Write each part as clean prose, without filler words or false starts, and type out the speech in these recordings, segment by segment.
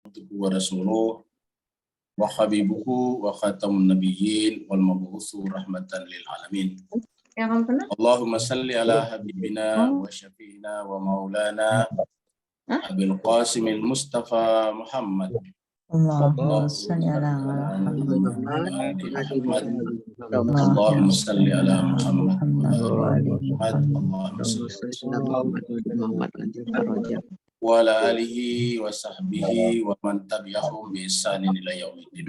wa rasuluh wa habibuhu wa khatamun nabiyyin wal mab'utsu rahmatan lil alamin. Allahumma salli ala habibina wa syafi'ina wa maulana Abil Qasimil Mustafa Muhammad. Allahumma salli ala Muhammad. Allahumma salli ala Muhammad. Allahumma salli wa ala alihi wa sahbihi wa man tabi'ahum bi ihsanin ila yaumiddin.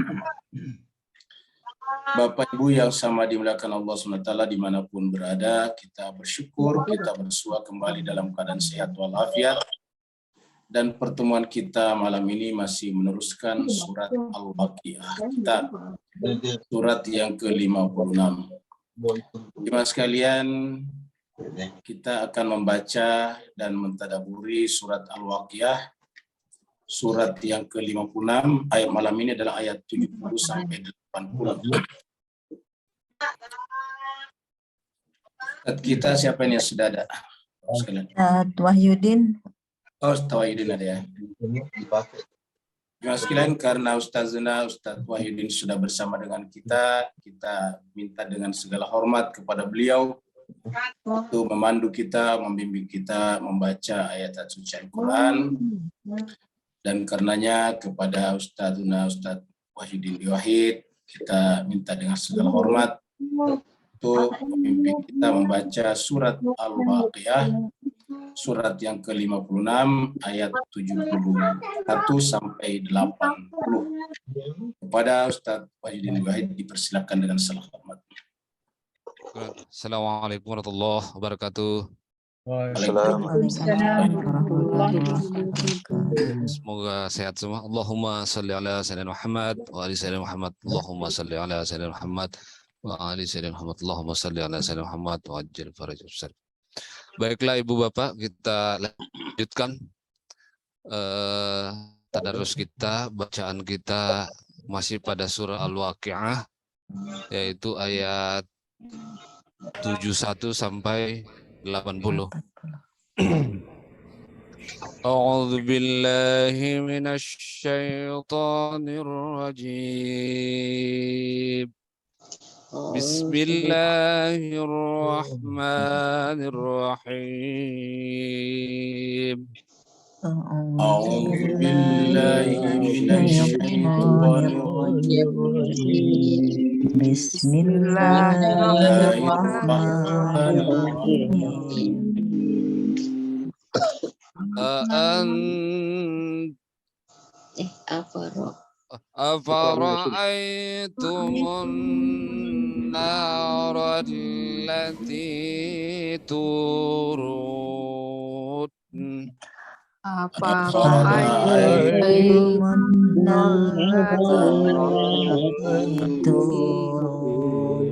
Bapak Ibu yang sama dimuliakan Allah SWT dimanapun berada, kita bersyukur kita bersua kembali dalam keadaan sehat walafiat. Dan pertemuan kita malam ini masih meneruskan surat Al-Waqiah kita, surat yang ke-56. Jemaah sekalian, kita akan membaca dan mentadaburi surat Al-Waqiah, surat yang ke-56. Ayat malam ini adalah ayat 70 sampai 80. Kita siapa yang sudah ada? Wahyudin. Oh, Wahyudin ada ya. Jemaah sekalian, karena Ustazuna Ustaz Wahyudin sudah bersama dengan kita, kita minta dengan segala hormat kepada beliau untuk memandu kita, membimbing kita membaca ayat suci Al-Quran. Dan karenanya kepada Ustazuna Ustaz Wahyudin Wahid, kita minta dengan segala hormat untuk memimpin kita membaca surat Al-Waqiah, surat yang ke-56 ayat 71 sampai 80. Kepada Ustaz Wahyudin Wahid dipersilakan dengan segala hormat. Assalamualaikum warahmatullahi wabarakatuh. Semoga sehat semua. Allahumma salli ala sayyidina Muhammad wa ali sayyidina Muhammad. Allahumma salli ala sayyidina Muhammad wa ali sayyidina Muhammad. Allahumma salli ala sayyidina Muhammad wa ajil farajah. Baiklah Ibu Bapak, kita lanjutkan tadarus kita, bacaan kita masih pada surah Al-Waqiah, yaitu ayat 71 sampai 80. A'udzu billahi minasy syaithanir rajim. Bismillahirrahmanirrahim. A'udzu billahi minasy syaithanir rajim. Bismillahirrahmanirrahim. Afara'aytumun nara allati turun. Afara'aytumun nara allati turun.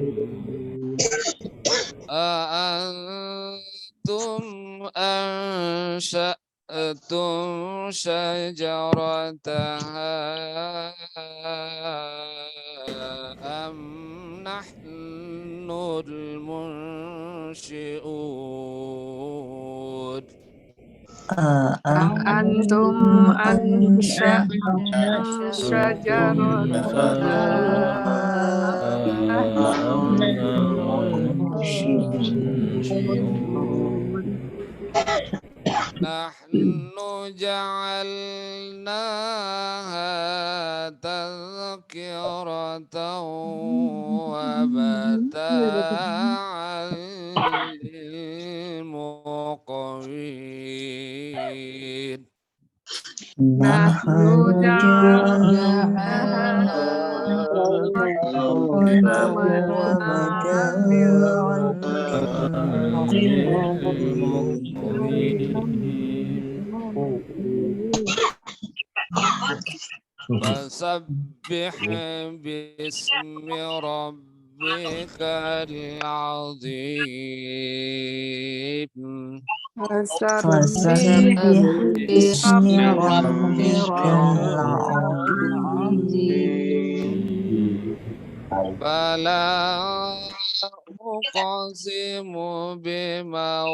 Antum ansha'tum syajarataha am nahnul munsyi'un. Antum ansha'tum Nahnu ja'alnaha tadhkiratan wa mata'an lil muqwin. Nahnu ja'alnaha Fasabbih bismi rabbikal azim. Fasabbih bismi rabbikal azim. Fala أقسم بمواقع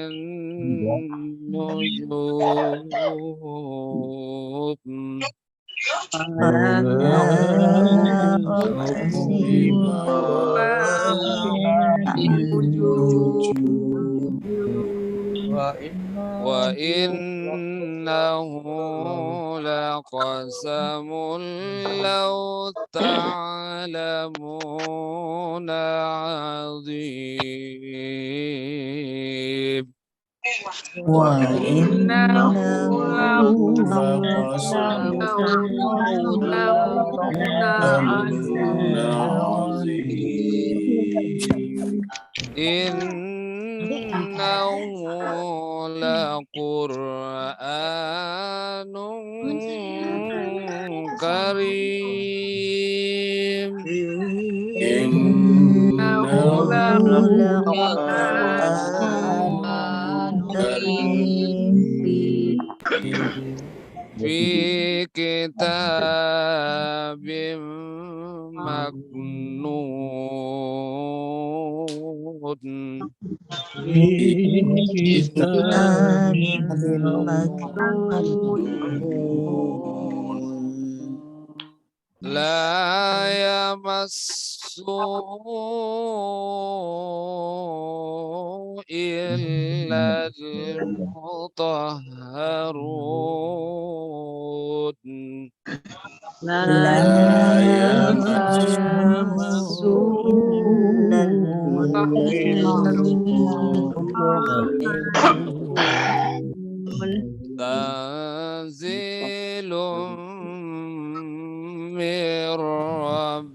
النجوم فلا أقسم النجوم وإنه لقسم لو تعلمون عظيم وإنه لقسم عظيم إنه لقرآن كريم إنه لقرآن كريم في كتاب مكنون في كتاب كتاب مكنون لا يمسه إلا المطهرون لا لا يمسه إلا المطهرون تنزيل من رب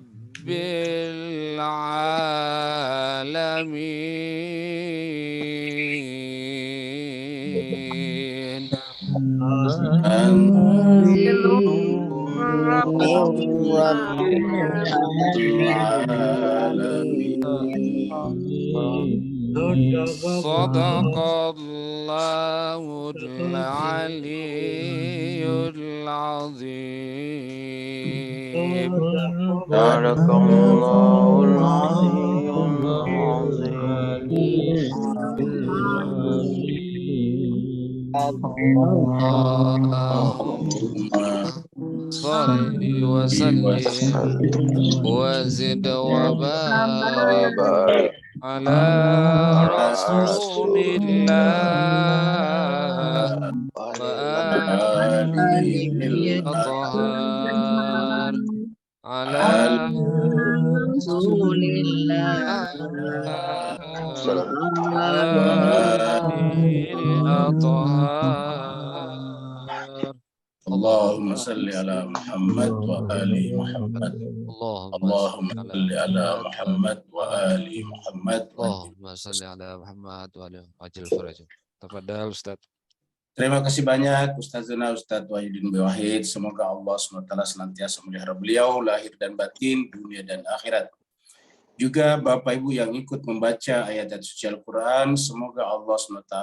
العالمين تنزيل رب العالمين. صدق الله العلي العظيم صدق الله العلي اللهم صل وسلم وزد وبارك وبارك على رسول الله وآله الأطهار على رسول الله وآله الأطهار اللهم صل على محمد وآل محمد. اللهم صل على محمد وآل محمد. اللهم صل على محمد وآل وعجل فرجه. Tafadhal Ustaz. Terima kasih banyak Ustazana Ustadz Wahidin Wahid. Semoga Allah SWT senantiasa melihara beliau lahir dan batin, dunia dan akhirat. Juga Bapak Ibu yang ikut membaca ayat-ayat suci Al-Quran, semoga Allah SWT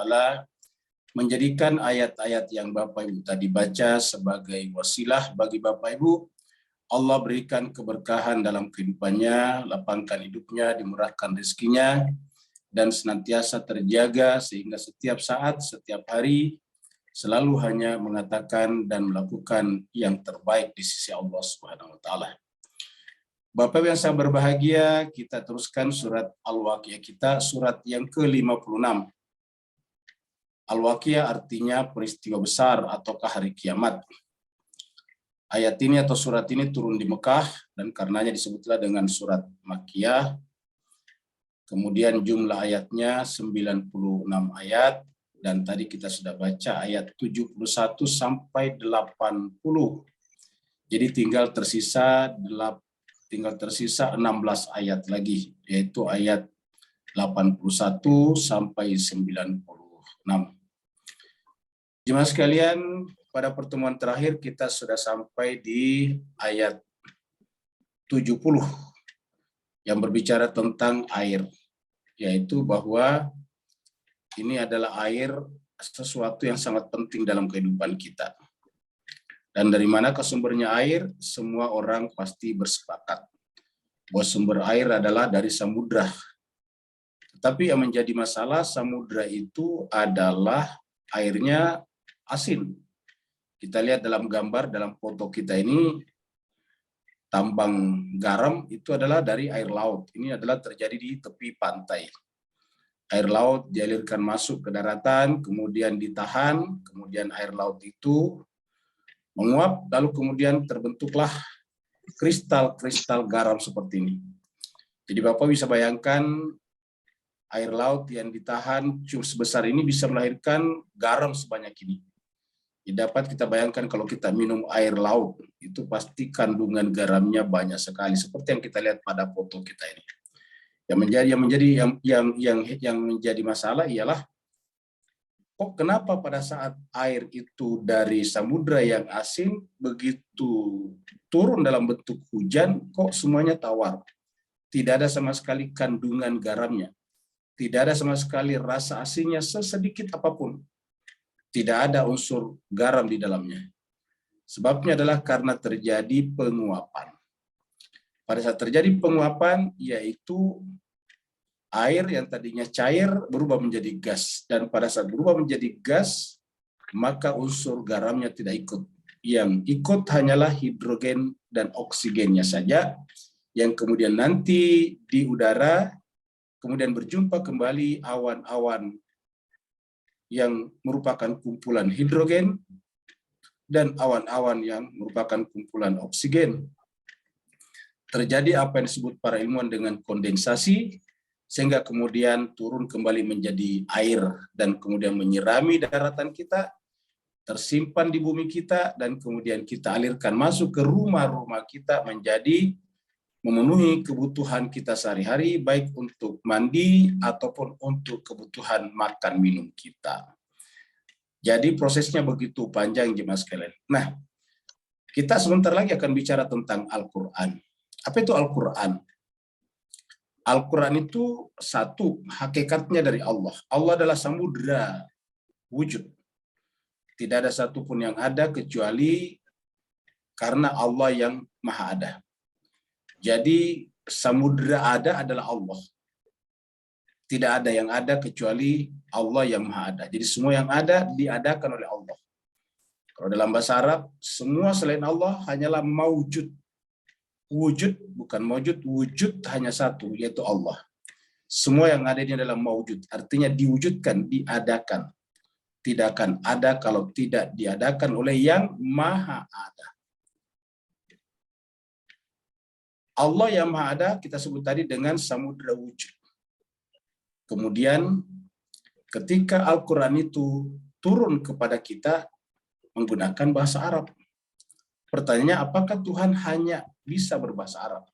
menjadikan ayat-ayat yang Bapak Ibu tadi baca sebagai wasilah bagi Bapak Ibu. Allah berikan keberkahan dalam kehidupannya, lapangkan hidupnya, dimurahkan rezekinya, dan senantiasa terjaga sehingga setiap saat, setiap hari, selalu hanya mengatakan dan melakukan yang terbaik di sisi Allah Subhanahu wa taala. Bapak yang sangat berbahagia, kita teruskan surat Al-Waqiah kita, surat yang ke-56. Al-Waqiah artinya peristiwa besar ataukah hari kiamat. Ayat ini atau surat ini turun di Mekah dan karenanya disebutlah dengan surat Makkiyah. Kemudian jumlah ayatnya 96 ayat. Dan tadi kita sudah baca ayat 71 sampai 80. Jadi tinggal tersisa 16 ayat lagi, yaitu ayat 81 sampai 96. Jemaah sekalian, pada pertemuan terakhir kita sudah sampai di ayat 70 yang berbicara tentang air, yaitu bahwa ini adalah air sesuatu yang sangat penting dalam kehidupan kita. Dan dari mana sumbernya air? Semua orang pasti bersepakat. bahwa sumber air adalah dari samudra. Tapi yang menjadi masalah, samudra itu adalah airnya asin. Kita lihat dalam gambar, dalam foto kita ini, tambang garam itu adalah dari air laut. Ini adalah terjadi di tepi pantai. Air laut dialirkan masuk ke daratan, kemudian ditahan, kemudian air laut itu menguap, lalu kemudian terbentuklah kristal-kristal garam seperti ini. Jadi Bapak bisa bayangkan air laut yang ditahan sebesar ini bisa melahirkan garam sebanyak ini. Dapat kita bayangkan kalau kita minum air laut, itu pasti kandungan garamnya banyak sekali, seperti yang kita lihat pada foto kita ini. Yang menjadi masalah ialah kok kenapa pada saat air itu dari samudra yang asin begitu turun dalam bentuk hujan kok semuanya tawar. Tidak ada sama sekali kandungan garamnya. Tidak ada sama sekali rasa asinnya sesedikit apapun. Tidak ada unsur garam di dalamnya. Sebabnya adalah karena terjadi penguapan. Pada saat terjadi penguapan, yaitu air yang tadinya cair berubah menjadi gas. Dan pada saat berubah menjadi gas, maka unsur garamnya tidak ikut. Yang ikut hanyalah hidrogen dan oksigennya saja, yang kemudian nanti di udara, kemudian berjumpa kembali awan-awan yang merupakan kumpulan hidrogen dan awan-awan yang merupakan kumpulan oksigen. Terjadi apa yang disebut para ilmuwan dengan kondensasi, sehingga kemudian turun kembali menjadi air dan kemudian menyirami daratan kita, tersimpan di bumi kita, dan kemudian kita alirkan masuk ke rumah-rumah kita menjadi memenuhi kebutuhan kita sehari-hari, baik untuk mandi ataupun untuk kebutuhan makan minum kita. Jadi prosesnya begitu panjang, jemaah sekalian. Nah, kita sebentar lagi akan bicara tentang Al-Quran. Apa itu Al-Quran? Al-Quran itu satu, hakikatnya dari Allah. Allah adalah samudra wujud. Tidak ada satupun yang ada kecuali karena Allah yang maha ada. Jadi samudra ada adalah Allah. Tidak ada yang ada kecuali Allah yang maha ada. Jadi semua yang ada diadakan oleh Allah. Kalau dalam bahasa Arab, semua selain Allah hanyalah maujud. Wujud, bukan maujud, wujud hanya satu, yaitu Allah. Semua yang ada ini adalah maujud. Artinya diwujudkan, diadakan. Tidak akan ada kalau tidak diadakan oleh yang maha ada. Allah yang maha ada kita sebut tadi dengan samudra wujud. Kemudian ketika Al-Quran itu turun kepada kita menggunakan bahasa Arab. Pertanyaannya, apakah Tuhan hanya bisa berbahasa Arab?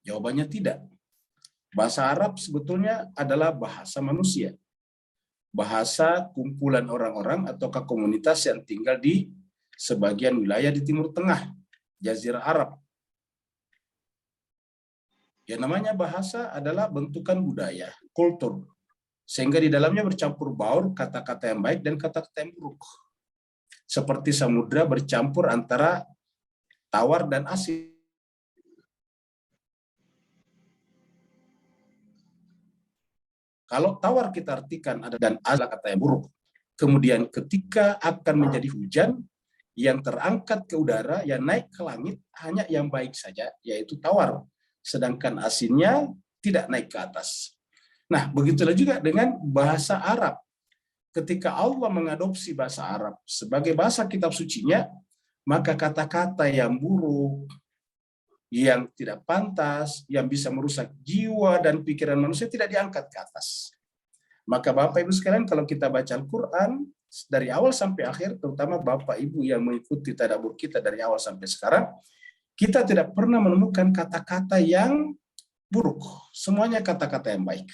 Jawabannya tidak. Bahasa Arab sebetulnya adalah bahasa manusia. Bahasa kumpulan orang-orang ataukah komunitas yang tinggal di sebagian wilayah di Timur Tengah, Jazirah Arab. Yang namanya bahasa adalah bentukan budaya, kultur. Sehingga di dalamnya bercampur baur kata-kata yang baik dan kata-kata yang buruk. Seperti samudra bercampur antara tawar dan asin. Kalau tawar kita artikan ada dan adalah kata yang buruk. Kemudian ketika akan menjadi hujan, yang terangkat ke udara, yang naik ke langit, hanya yang baik saja, yaitu tawar. Sedangkan asinnya tidak naik ke atas. Nah, begitulah juga dengan bahasa Arab. Ketika Allah mengadopsi bahasa Arab sebagai bahasa kitab sucinya, maka kata-kata yang buruk, yang tidak pantas, yang bisa merusak jiwa dan pikiran manusia tidak diangkat ke atas. Maka Bapak Ibu sekalian, kalau kita baca Al-Quran dari awal sampai akhir, terutama Bapak Ibu yang mengikuti tadabbur kita dari awal sampai sekarang, kita tidak pernah menemukan kata-kata yang buruk. Semuanya kata-kata yang baik.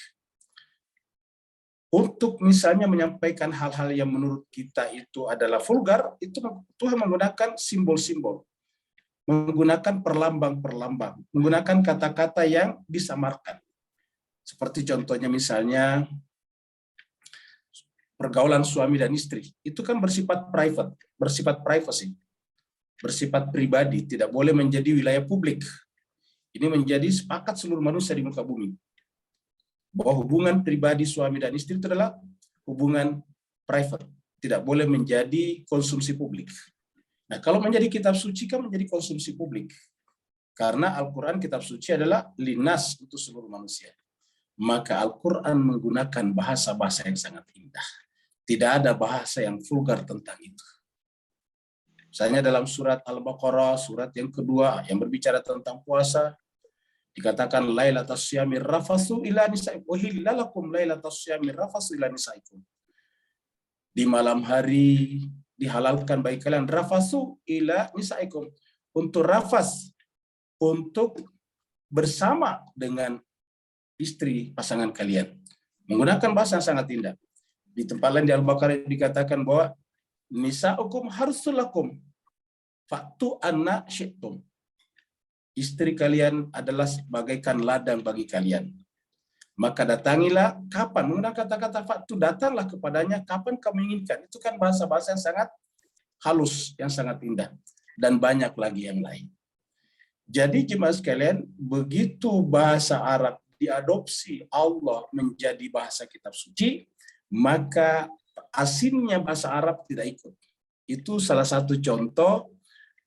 Untuk misalnya menyampaikan hal-hal yang menurut kita itu adalah vulgar, itu Tuhan menggunakan simbol-simbol, menggunakan perlambang-perlambang, menggunakan kata-kata yang disamarkan. Seperti contohnya misalnya pergaulan suami dan istri, itu kan bersifat private, bersifat privacy, bersifat pribadi, tidak boleh menjadi wilayah publik. Ini menjadi sepakat seluruh manusia di muka bumi. Bahwa hubungan pribadi suami dan istri itu adalah hubungan private. Tidak boleh menjadi konsumsi publik. Nah, kalau menjadi kitab suci kan menjadi konsumsi publik. Karena Al-Quran kitab suci adalah linas untuk seluruh manusia. Maka Al-Quran menggunakan bahasa-bahasa yang sangat indah. Tidak ada bahasa yang vulgar tentang itu. Misalnya dalam surat Al-Baqarah, surat yang kedua yang berbicara tentang puasa, dikatakan lailatas syamir rafasu ila nisaikum uhillalakum lailatas syamir rafasu ila nisaikum. Di malam hari dihalalkan bagi kalian rafasu ila nisaikum, untuk rafas, untuk bersama dengan istri pasangan kalian. Menggunakan bahasa yang sangat indah. Di tempat lain di Al-Baqarah dikatakan bahwa nisaukum harsulakum fa'tu anna syi'tum. Istri kalian adalah bagaikan ladang bagi kalian. Maka datangilah kapan, menggunakan kata-kata fa'tu, datanglah kepadanya kapan kamu inginkan. Itu kan bahasa-bahasa yang sangat halus, yang sangat indah. Dan banyak lagi yang lain. Jadi jemaah sekalian, begitu bahasa Arab diadopsi Allah menjadi bahasa kitab suci, maka asinnya bahasa Arab tidak ikut. Itu salah satu contoh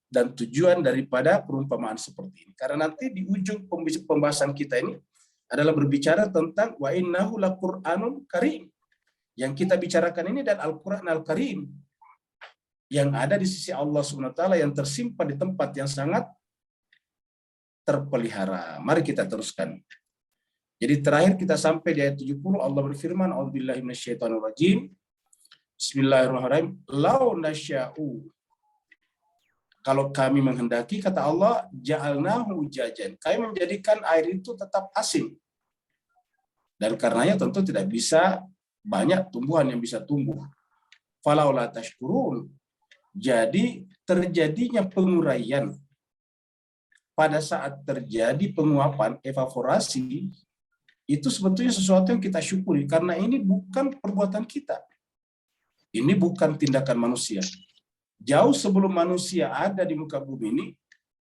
dan tujuan daripada perumpamaan seperti ini. Karena nanti di ujung pembahasan kita ini adalah berbicara tentang wa innahu laqur'anun karim. Yang kita bicarakan ini dan Al-Qur'an Al-Karim yang ada di sisi Allah SWT yang tersimpan di tempat yang sangat terpelihara. Mari kita teruskan. Jadi terakhir kita sampai di ayat 70, Allah berfirman, A'udzubillahi minasyaitonirrajim. Bismillahirrahmanirrahim. Lau nasya'u. Kalau kami menghendaki, kata Allah, ja'alnahu ujajan. Kami menjadikan air itu tetap asin. Dan karenanya tentu tidak bisa banyak tumbuhan yang bisa tumbuh. Falaula tashkurun. Jadi terjadinya penguraian pada saat terjadi penguapan, evaporasi, itu sebetulnya sesuatu yang kita syukuri. Karena ini bukan perbuatan kita. Ini bukan tindakan manusia. Jauh sebelum manusia ada di muka bumi ini,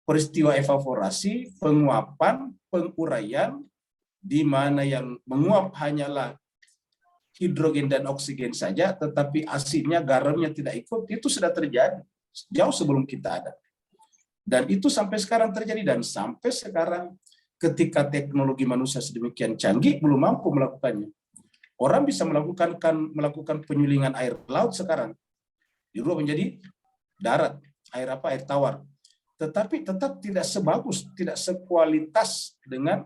peristiwa evaporasi, penguapan, penguraian, di mana yang menguap hanyalah hidrogen dan oksigen saja, tetapi asinnya, garamnya tidak ikut, itu sudah terjadi jauh sebelum kita ada. Dan itu sampai sekarang terjadi, dan sampai sekarang ketika teknologi manusia sedemikian canggih belum mampu melakukannya. Orang bisa melakukan penyulingan air laut sekarang, dirubah menjadi darat, air apa? Air tawar. Tetapi tetap tidak sebagus, tidak sekualitas dengan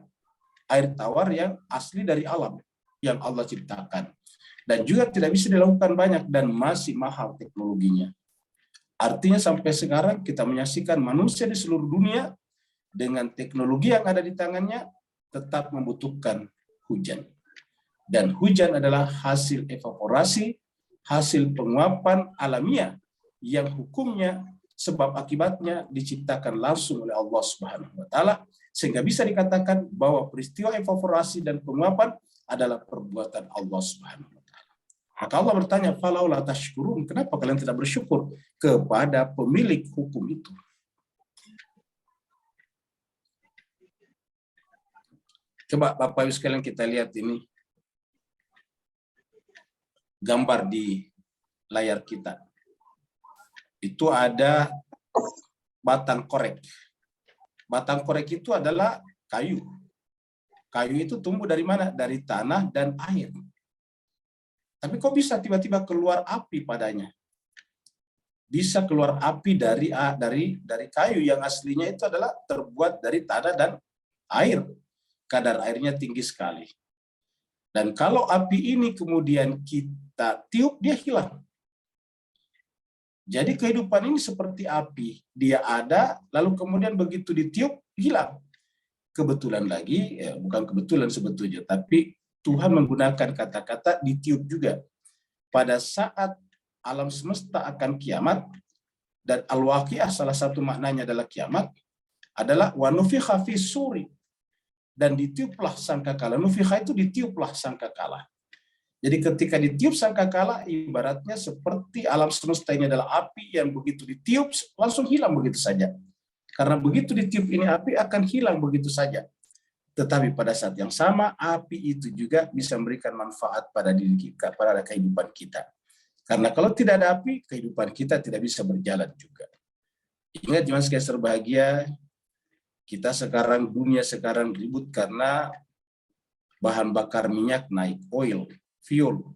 air tawar yang asli dari alam yang Allah ciptakan. Dan juga tidak bisa dilakukan banyak dan masih mahal teknologinya. Artinya sampai sekarang kita menyaksikan manusia di seluruh dunia dengan teknologi yang ada di tangannya tetap membutuhkan hujan. Dan hujan adalah hasil evaporasi, hasil penguapan alamiah yang hukumnya sebab akibatnya diciptakan langsung oleh Allah Subhanahu wa taala, sehingga bisa dikatakan bahwa peristiwa evaporasi dan penguapan adalah perbuatan Allah Subhanahu wa taala. Maka Allah bertanya, falaula tashkurun, kenapa kalian tidak bersyukur kepada pemilik hukum itu? Coba Bapak Ibu sekalian kita lihat ini gambar di layar kita. Itu ada batang korek. Batang korek itu adalah kayu. Kayu itu tumbuh dari mana? Dari tanah dan air. Tapi kok bisa tiba-tiba keluar api padanya? Bisa keluar api dari kayu yang aslinya itu adalah terbuat dari tanah dan air. Kadar airnya tinggi sekali. Dan kalau api ini kemudian kita tiup, dia hilang. Jadi kehidupan ini seperti api. Dia ada, lalu kemudian begitu ditiup, hilang. Kebetulan lagi, bukan kebetulan sebetulnya, tapi Tuhan menggunakan kata-kata ditiup juga. Pada saat alam semesta akan kiamat, dan al-waqiah salah satu maknanya adalah kiamat, adalah wa nufikha fis suri. Dan ditiuplah sangkakala. Nufikha itu ditiuplah sangkakala. Jadi ketika ditiup sangkakala, ibaratnya seperti alam semesta ini adalah api yang begitu ditiup, langsung hilang begitu saja. Karena begitu ditiup ini api akan hilang begitu saja. Tetapi pada saat yang sama, api itu juga bisa memberikan manfaat pada diri kita, pada kehidupan kita. Karena kalau tidak ada api, kehidupan kita tidak bisa berjalan juga. Ingat jemaah sekalian berbahagia, kita sekarang, dunia sekarang ribut karena bahan bakar minyak naik, oil, fuel.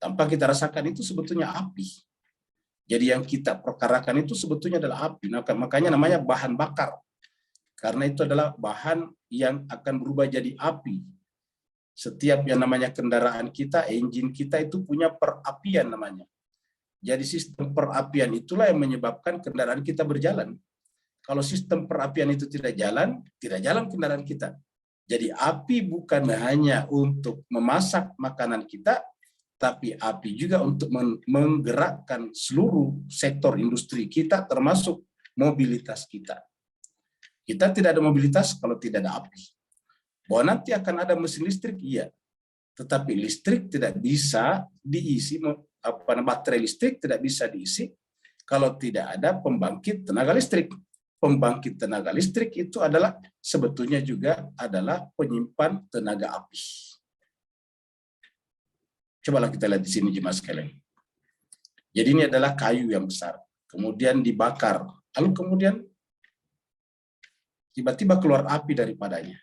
Tanpa kita rasakan itu sebetulnya api. Jadi yang kita perkarakan itu sebetulnya adalah api. Nah, makanya namanya bahan bakar. Karena itu adalah bahan yang akan berubah jadi api. Setiap yang namanya kendaraan kita, engine kita itu punya perapian namanya. Jadi sistem perapian itulah yang menyebabkan kendaraan kita berjalan. Kalau sistem perapian itu tidak jalan kendaraan kita. Jadi api bukan hanya untuk memasak makanan kita, tapi api juga untuk menggerakkan seluruh sektor industri kita, termasuk mobilitas kita. Kita tidak ada mobilitas kalau tidak ada api. Bahwa nanti akan ada mesin listrik, iya. Tetapi listrik tidak bisa diisi, baterai listrik tidak bisa diisi kalau tidak ada pembangkit tenaga listrik. Pembangkit tenaga listrik itu adalah sebetulnya juga adalah penyimpan tenaga api. Cobalah kita lihat di sini jemaah sekalian. Jadi ini adalah kayu yang besar, kemudian dibakar, lalu kemudian tiba-tiba keluar api daripadanya.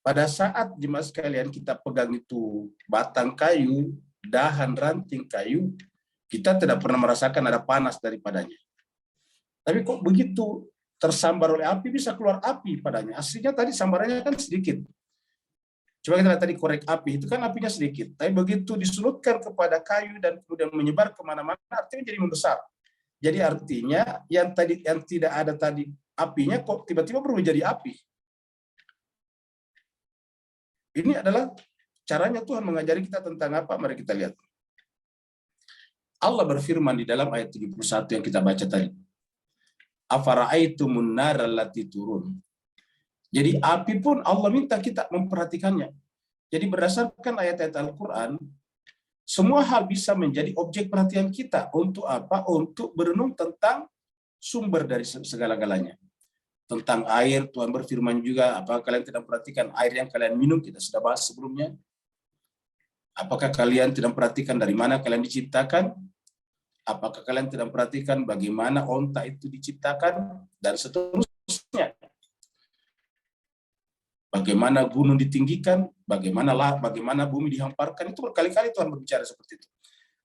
Pada saat jemaah sekalian kita pegang itu batang kayu, dahan ranting kayu, kita tidak pernah merasakan ada panas daripadanya. Tapi kok begitu tersambar oleh api bisa keluar api padanya? Aslinya tadi sambarannya kan sedikit. Coba kita lihat tadi korek api, itu kan apinya sedikit. Tapi begitu disulutkan kepada kayu dan kemudian menyebar kemana-mana, artinya jadi membesar. Jadi artinya yang tidak ada tadi apinya kok tiba-tiba berubah jadi api. Ini adalah caranya Tuhan mengajari kita tentang apa? Mari kita lihat. Allah berfirman di dalam ayat 71 yang kita baca tadi. Afara'aitumun nar allati turun. Jadi api pun Allah minta kita memperhatikannya. Jadi berdasarkan ayat-ayat Al-Quran, semua hal bisa menjadi objek perhatian kita. Untuk apa? Untuk berenung tentang sumber dari segala-galanya. Tentang air, Tuhan berfirman juga, apakah kalian tidak perhatikan air yang kalian minum? Kita sudah bahas sebelumnya. Apakah kalian tidak perhatikan dari mana kalian diciptakan? Apakah kalian tidak perhatikan bagaimana onta itu diciptakan? Dan seterusnya. Bagaimana gunung ditinggikan, bagaimana bumi dihamparkan, itu berkali-kali Tuhan berbicara seperti itu.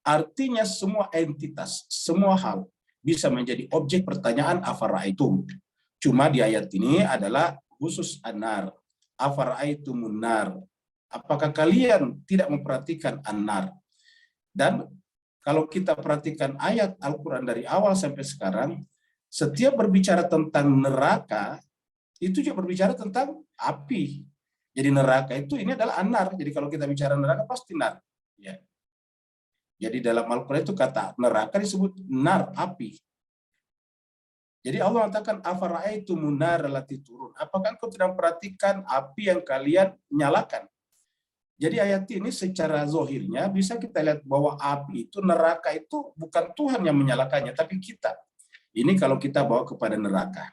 Artinya semua entitas, semua hal bisa menjadi objek pertanyaan afara'aitum. Cuma di ayat ini adalah khusus an-nar. Afara'aitumun nar. Apakah kalian tidak memperhatikan an-nar? Dan kalau kita perhatikan ayat Al-Quran dari awal sampai sekarang, setiap berbicara tentang neraka, itu juga berbicara tentang api. Jadi neraka itu ini adalah an-nar. Jadi kalau kita bicara neraka pasti nar. Ya. Jadi dalam Al-Quran itu kata neraka disebut nar, api. Jadi Allah mengatakan afara'aitumun nar allati turun. Apakah engkau tidak perhatikan api yang kalian nyalakan? Jadi ayat ini secara zohirnya bisa kita lihat bahwa api itu, neraka itu bukan Tuhan yang menyalakannya, tapi kita. Ini kalau kita bawa kepada neraka.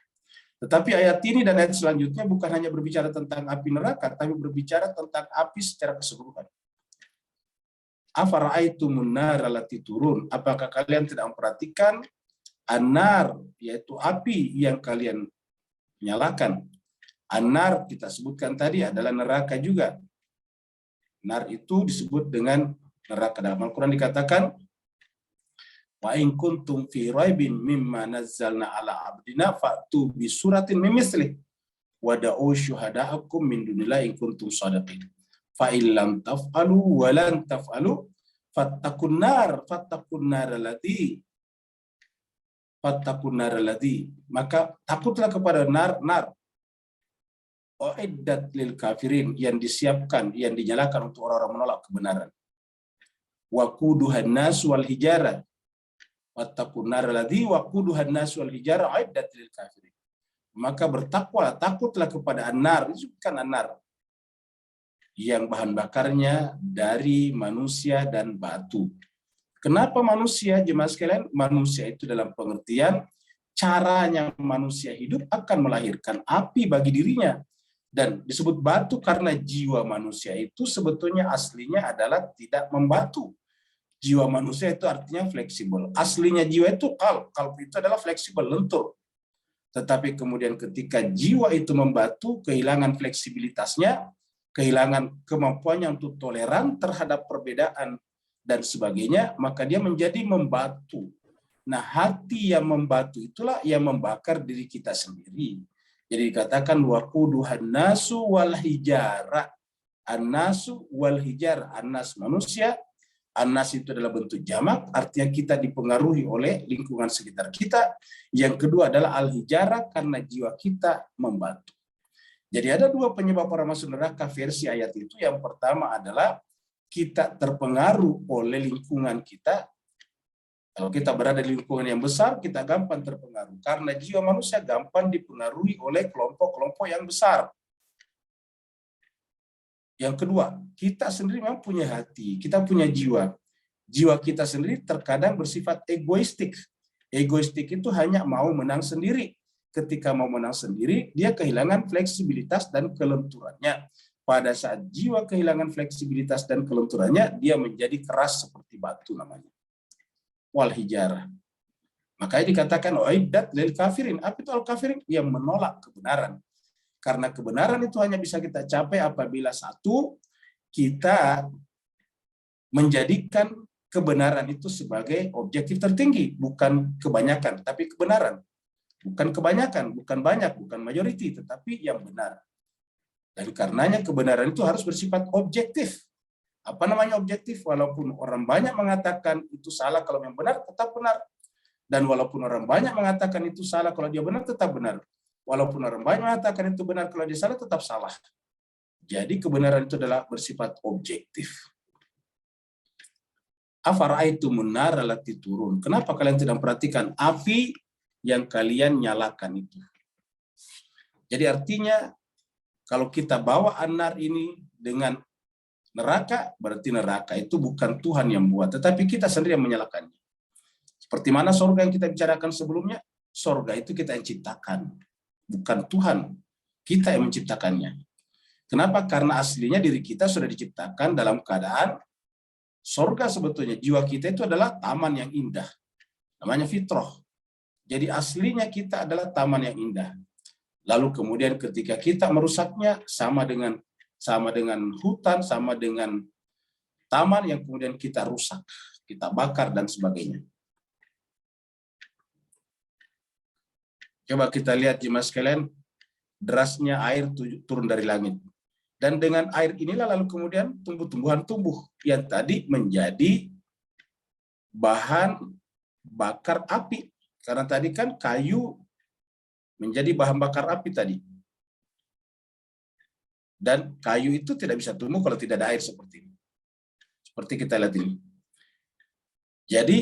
Tetapi ayat ini dan ayat selanjutnya bukan hanya berbicara tentang api neraka, tapi berbicara tentang api secara keseluruhan. Afara'aitumun nar allati turun. Apakah kalian tidak memperhatikan an-nar, yaitu api yang kalian nyalakan. An-nar kita sebutkan tadi adalah neraka juga. Nar itu disebut dengan neraka. Dalam Al-Quran dikatakan, wa in kuntum fi raibin mimma nazzalna ala abdina fa'tu bi suratin min mislih wa da'u syuhada'akum min dunillahi in kuntum shadiqin. Fa in lam taf'alu wa lan taf'alu fattaqun nar allati maka takutlah kepada nar uiddat lil kafirin, yang disiapkan, yang dinyalakan untuk orang-orang menolak kebenaran. Waquduhan nas wal hijara. Wattaqun nar allati waquduhan nas wal hijara uiddat lil kafirin. Maka bertakwalah, takutlah kepada an-nar, disebutkan an-nar, yang bahan bakarnya dari manusia dan batu. Kenapa manusia, jemaah sekalian? Manusia itu dalam pengertian caranya manusia hidup akan melahirkan api bagi dirinya. Dan disebut batu karena jiwa manusia itu sebetulnya aslinya adalah tidak membatu. Jiwa manusia itu artinya fleksibel. Aslinya jiwa itu kalb itu adalah fleksibel, lentur. Tetapi kemudian ketika jiwa itu membatu, kehilangan fleksibilitasnya, kehilangan kemampuannya untuk toleran terhadap perbedaan dan sebagainya, maka dia menjadi membatu. Nah, hati yang membatu itulah yang membakar diri kita sendiri. Jadi dikatakan waquduhan nasu wal hijara. An-nasu wal hijara. An-nas manusia. An-nas itu adalah bentuk jamak, artinya kita dipengaruhi oleh lingkungan sekitar kita. Yang kedua adalah al-hijara karena jiwa kita membatu. Jadi ada dua penyebab orang masuk neraka versi ayat itu. Yang pertama adalah kita terpengaruh oleh lingkungan kita. Kalau kita berada di lingkungan yang besar, kita gampang terpengaruh. Karena jiwa manusia gampang dipengaruhi oleh kelompok-kelompok yang besar. Yang kedua, kita sendiri memang punya hati, kita punya jiwa. Jiwa kita sendiri terkadang bersifat egoistik. Egoistik itu hanya mau menang sendiri. Ketika mau menang sendiri, dia kehilangan fleksibilitas dan kelenturannya. Pada saat jiwa kehilangan fleksibilitas dan kelenturannya, dia menjadi keras seperti batu namanya. Wal hijarah. Makanya dikatakan uiddat lil kafirin. Apa itu al kafirin? Yang menolak kebenaran. Karena kebenaran itu hanya bisa kita capai apabila satu, kita menjadikan kebenaran itu sebagai objektif tertinggi, bukan kebanyakan, tapi kebenaran. Bukan kebanyakan, bukan banyak, bukan majority, tetapi yang benar. Dan karenanya kebenaran itu harus bersifat objektif. Apa namanya objektif? Walaupun orang banyak mengatakan itu salah, kalau yang benar tetap benar. Dan walaupun orang banyak mengatakan itu salah, kalau dia benar tetap benar. Walaupun orang banyak mengatakan itu benar, kalau dia salah tetap salah. Jadi kebenaran itu adalah bersifat objektif. Afara'aitumun nara allati turun. Kenapa kalian tidak perhatikan api yang kalian nyalakan itu? Jadi artinya kalau kita bawa anar ini dengan neraka, berarti neraka itu bukan Tuhan yang buat, tetapi kita sendiri yang menyalakannya. Seperti mana sorga yang kita bicarakan sebelumnya, sorga itu kita yang ciptakan. Bukan Tuhan, kita yang menciptakannya. Kenapa? Karena aslinya diri kita sudah diciptakan dalam keadaan sorga sebetulnya. Jiwa kita itu adalah taman yang indah. Namanya fitrah. Jadi aslinya kita adalah taman yang indah. Lalu kemudian ketika kita merusaknya, sama dengan hutan, sama dengan taman yang kemudian kita rusak, kita bakar dan sebagainya. Coba kita lihat jemaah sekalian, derasnya air turun dari langit. Dan dengan air inilah lalu kemudian tumbuh-tumbuhan tumbuh yang tadi menjadi bahan bakar api. Karena tadi kan kayu menjadi bahan bakar api tadi. Dan kayu itu tidak bisa tumbuh kalau tidak ada air seperti ini. Seperti kita lihat ini. Jadi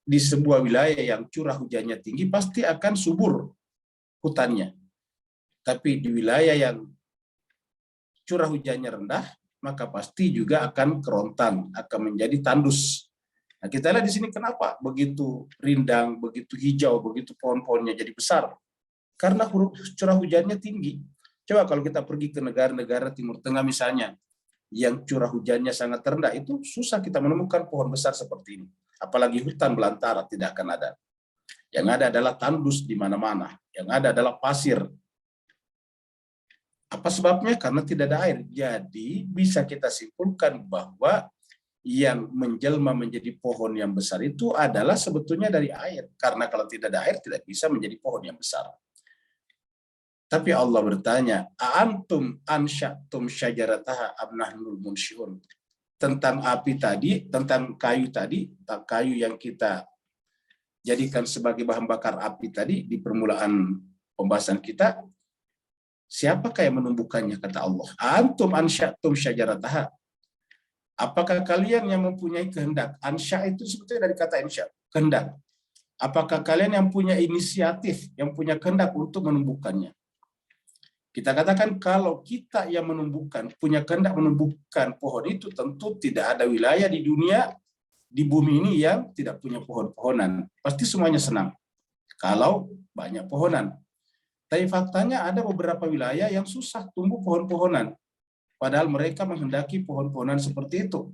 di sebuah wilayah yang curah hujannya tinggi pasti akan subur hutannya. Tapi di wilayah yang curah hujannya rendah, maka pasti juga akan kerontang, akan menjadi tandus. Nah, kita lihat di sini kenapa begitu rindang, begitu hijau, begitu pohon-pohonnya jadi besar. Karena curah hujannya tinggi. Coba kalau kita pergi ke negara-negara Timur Tengah misalnya, yang curah hujannya sangat rendah, itu susah kita menemukan pohon besar seperti ini. Apalagi hutan belantara tidak akan ada. Yang ada adalah tandus di mana-mana. Yang ada adalah pasir. Apa sebabnya? Karena tidak ada air. Jadi bisa kita simpulkan bahwa yang menjelma menjadi pohon yang besar itu adalah sebetulnya dari air. Karena kalau tidak ada air tidak bisa menjadi pohon yang besar. Tapi Allah bertanya, "A'antum ansya'tum syajarataha am nahnul munsyi'un?" Tentang api tadi, tentang kayu tadi, tentang kayu yang kita jadikan sebagai bahan bakar api tadi di permulaan pembahasan kita, siapakah yang menumbuhkannya, kata Allah. Antum ansya'tum syajarataha. Apakah kalian yang mempunyai kehendak? Ansya itu sebetulnya dari kata insya, kehendak. Apakah kalian yang punya inisiatif, yang punya kehendak untuk menumbuhkannya? Kita katakan kalau kita yang menumbuhkan, punya kehendak menumbuhkan pohon itu, tentu tidak ada wilayah di dunia, di bumi ini yang tidak punya pohon-pohonan. Pasti semuanya senang. kalau banyak pohonan. Tapi faktanya ada beberapa wilayah yang susah tumbuh pohon-pohonan, padahal mereka menghendaki pohon-pohonan seperti itu.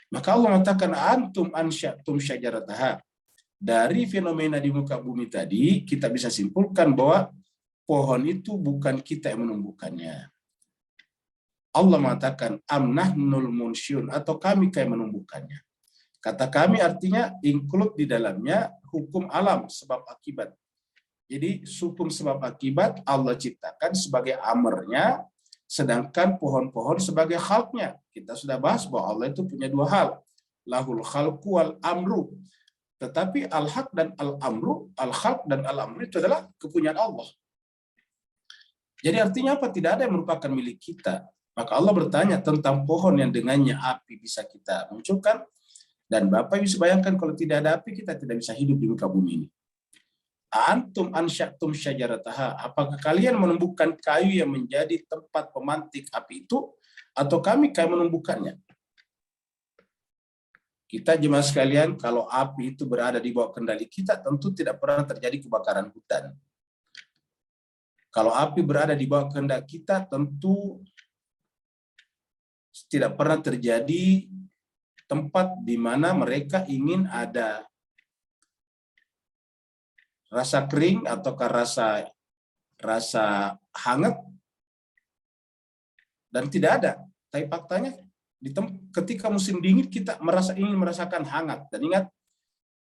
Maka Allah mengatakan antum ansyatum syajarataha. Dari fenomena di muka bumi tadi, kita bisa simpulkan bahwa pohon itu bukan kita yang menumbuhkannya. Allah mengatakan amnahnul munsyun, atau kami yang menumbuhkannya. Kata kami artinya include di dalamnya hukum alam sebab akibat. Jadi hukum sebab akibat Allah ciptakan sebagai amarnya, sedangkan pohon-pohon sebagai khalqnya. Kita sudah bahas bahwa Allah itu punya dua hal. Lahul khalqu wal amru. Tetapi al-haq dan al-amru, al-khalq dan al-amru itu adalah kepunyaan Allah. Jadi artinya apa? Tidak ada yang merupakan milik kita. Maka Allah bertanya tentang pohon yang dengannya api bisa kita munculkan. Dan Bapak bisa bayangkan kalau tidak ada api, kita tidak bisa hidup di muka bumi ini. Antum ansyatum syajarataha. Apakah kalian menumbuhkan kayu yang menjadi tempat pemantik api itu, atau kami menumbuhkannya? Kita jemaah sekalian, kalau api itu berada di bawah kendali kita, tentu tidak pernah terjadi kebakaran hutan. Kalau api berada di bawah kehendak kita, tentu tidak pernah terjadi tempat di mana mereka ingin ada rasa kering ataukah rasa hangat, dan tidak ada. Tapi faktanya ketika musim dingin kita ingin merasakan hangat, dan ingat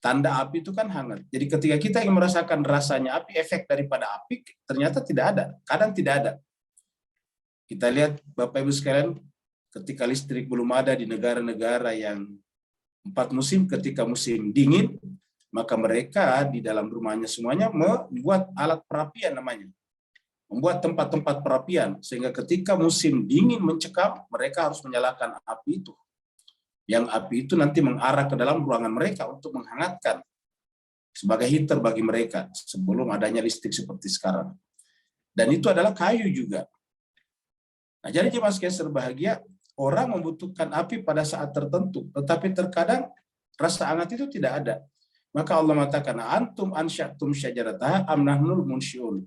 tanda api itu kan hangat. Jadi ketika kita ingin merasakan rasanya api, efek daripada api ternyata tidak ada, kadang tidak ada. Kita lihat Bapak Ibu sekalian, ketika listrik belum ada di negara-negara yang 4 musim, ketika musim dingin, maka mereka di dalam rumahnya semuanya membuat alat perapian namanya. Membuat tempat-tempat perapian, sehingga ketika musim dingin mencekam, mereka harus menyalakan api itu. Yang api itu nanti mengarah ke dalam ruangan mereka untuk menghangatkan, sebagai heater bagi mereka, sebelum adanya listrik seperti sekarang. Dan itu adalah kayu juga. Nah, jadi jemaah sekalian berbahagia, orang membutuhkan api pada saat tertentu, tetapi terkadang rasa hangat itu tidak ada. Maka Allah mengatakan, antum ansyatum syajarataha amnahnul munsyiun.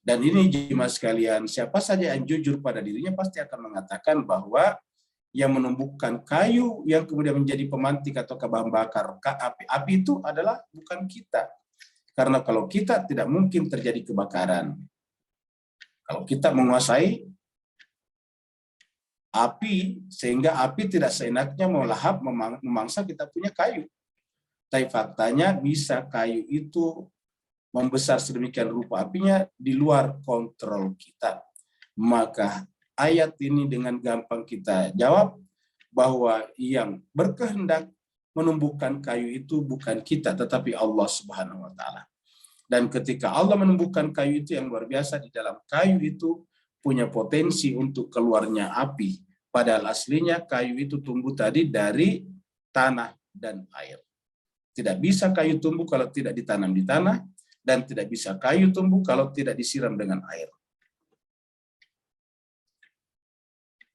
Dan ini jemaah sekalian, siapa saja yang jujur pada dirinya pasti akan mengatakan bahwa yang menumbuhkan kayu yang kemudian menjadi pemantik atau bahan bakar api itu adalah bukan kita. Karena kalau kita tidak mungkin terjadi kebakaran. Kalau kita menguasai api, sehingga api tidak seenaknya melahap memangsa kita punya kayu. Tapi faktanya bisa kayu itu membesar sedemikian rupa apinya di luar kontrol kita. Maka ayat ini dengan gampang kita jawab bahwa yang berkehendak menumbuhkan kayu itu bukan kita, tetapi Allah Subhanahu wa Ta'ala. Dan ketika Allah menumbuhkan kayu itu yang luar biasa, di dalam kayu itu punya potensi untuk keluarnya api. Padahal aslinya kayu itu tumbuh tadi dari tanah dan air. Tidak bisa kayu tumbuh kalau tidak ditanam di tanah, dan tidak bisa kayu tumbuh kalau tidak disiram dengan air.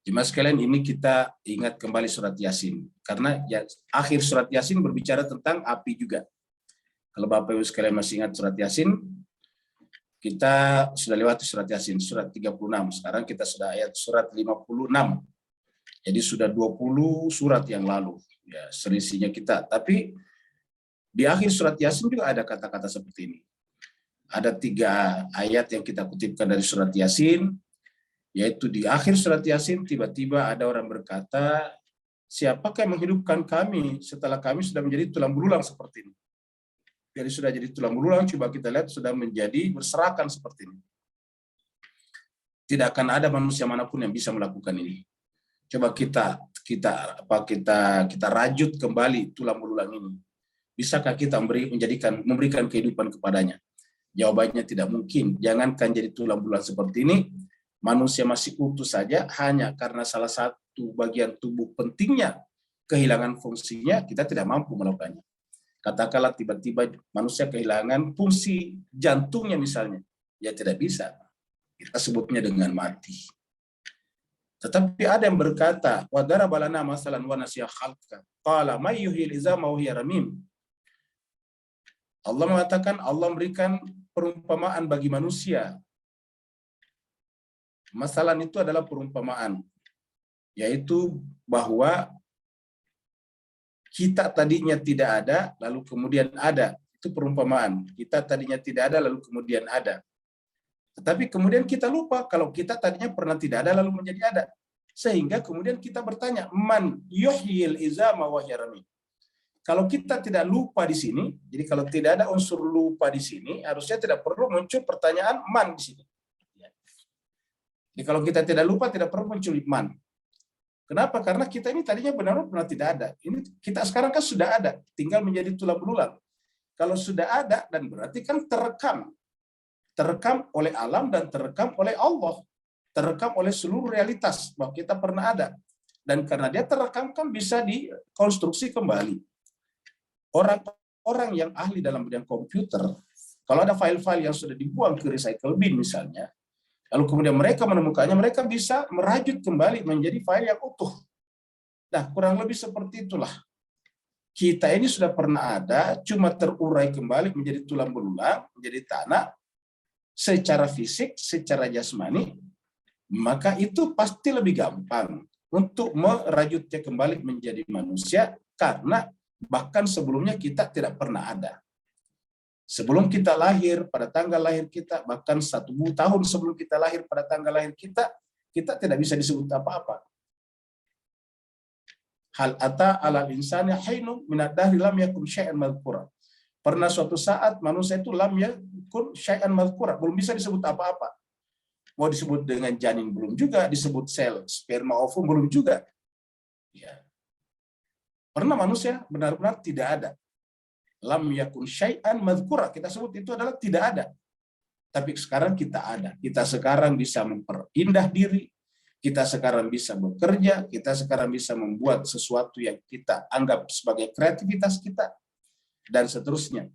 Jemaah sekalian, ini kita ingat kembali surat Yasin. Karena ya, akhir surat Yasin berbicara tentang api juga. Kalau Bapak Ibu sekalian masih ingat surat Yasin, kita sudah lewati surat Yasin, surat 36. Sekarang kita sudah ayat surat 56. Jadi sudah 20 surat yang lalu. Ya, selisihnya kita. Tapi di akhir surat Yasin juga ada kata-kata seperti ini. Ada 3 ayat yang kita kutipkan dari surat Yasin, yaitu di akhir surat Yasin tiba-tiba ada orang berkata, siapakah yang menghidupkan kami setelah kami sudah menjadi tulang belulang seperti ini? Jadi sudah jadi tulang belulang, coba kita lihat sudah menjadi berserakan seperti ini. Tidak akan ada manusia manapun yang bisa melakukan ini. Coba kita rajut kembali tulang belulang ini. Bisakah kita memberikan kehidupan kepadanya? Jawabannya tidak mungkin. Jangankan jadi tulang belulang seperti ini, manusia masih utuh saja hanya karena salah satu bagian tubuh pentingnya kehilangan fungsinya, kita tidak mampu melakukannya. Katakanlah tiba-tiba manusia kehilangan fungsi jantungnya misalnya, ya tidak bisa. Kita sebutnya dengan mati. Tetapi ada yang berkata, wa daraba lana masalan wa nasiya khalqa. Qala may yuhyil izama wa hiya ramim. Allah mengatakan Allah memberikan perumpamaan bagi manusia. Masalah itu adalah perumpamaan, yaitu bahwa kita tadinya tidak ada, lalu kemudian ada. Itu perumpamaan. Kita tadinya tidak ada, lalu kemudian ada. Tetapi kemudian kita lupa kalau kita tadinya pernah tidak ada, lalu menjadi ada. Sehingga kemudian kita bertanya, man yuhyil izama wa hiya ramim. Kalau kita tidak lupa di sini, jadi kalau tidak ada unsur lupa di sini, harusnya tidak perlu muncul pertanyaan man di sini. Jadi kalau kita tidak lupa, tidak perlu muncul man. Kenapa? Karena kita ini tadinya benar-benar pernah tidak ada. Ini kita sekarang kan sudah ada, tinggal menjadi tulang belulang. Kalau sudah ada, dan berarti kan terekam. Terekam oleh alam dan terekam oleh Allah. Terekam oleh seluruh realitas bahwa kita pernah ada. Dan karena dia terekam kan bisa dikonstruksi kembali. Orang yang ahli dalam bidang komputer, kalau ada file-file yang sudah dibuang ke recycle bin misalnya, lalu kemudian mereka menemukannya, mereka bisa merajut kembali menjadi file yang utuh. Nah, kurang lebih seperti itulah. Kita ini sudah pernah ada, cuma terurai kembali menjadi tulang belulang, menjadi tanah, secara fisik, secara jasmani, maka itu pasti lebih gampang untuk merajutnya kembali menjadi manusia, karena bahkan sebelumnya kita tidak pernah ada. Sebelum kita lahir, pada tanggal lahir kita, bahkan 1 tahun sebelum kita lahir pada tanggal lahir kita tidak bisa disebut apa-apa. Hal ata ala insani hainun minad dahri lam yakun syai'an madhkura. Pernah suatu saat manusia itu lam yakun syai'an madhkura, belum bisa disebut apa-apa. Mau disebut dengan janin belum juga, disebut sel sperma ovum belum juga. Ya. Pernah manusia benar-benar tidak ada. Lam yakun syai'an madhkura, kita sebut itu adalah tidak ada. Tapi sekarang kita ada. Kita sekarang bisa memperindah diri, kita sekarang bisa bekerja, kita sekarang bisa membuat sesuatu yang kita anggap sebagai kreativitas kita, dan seterusnya.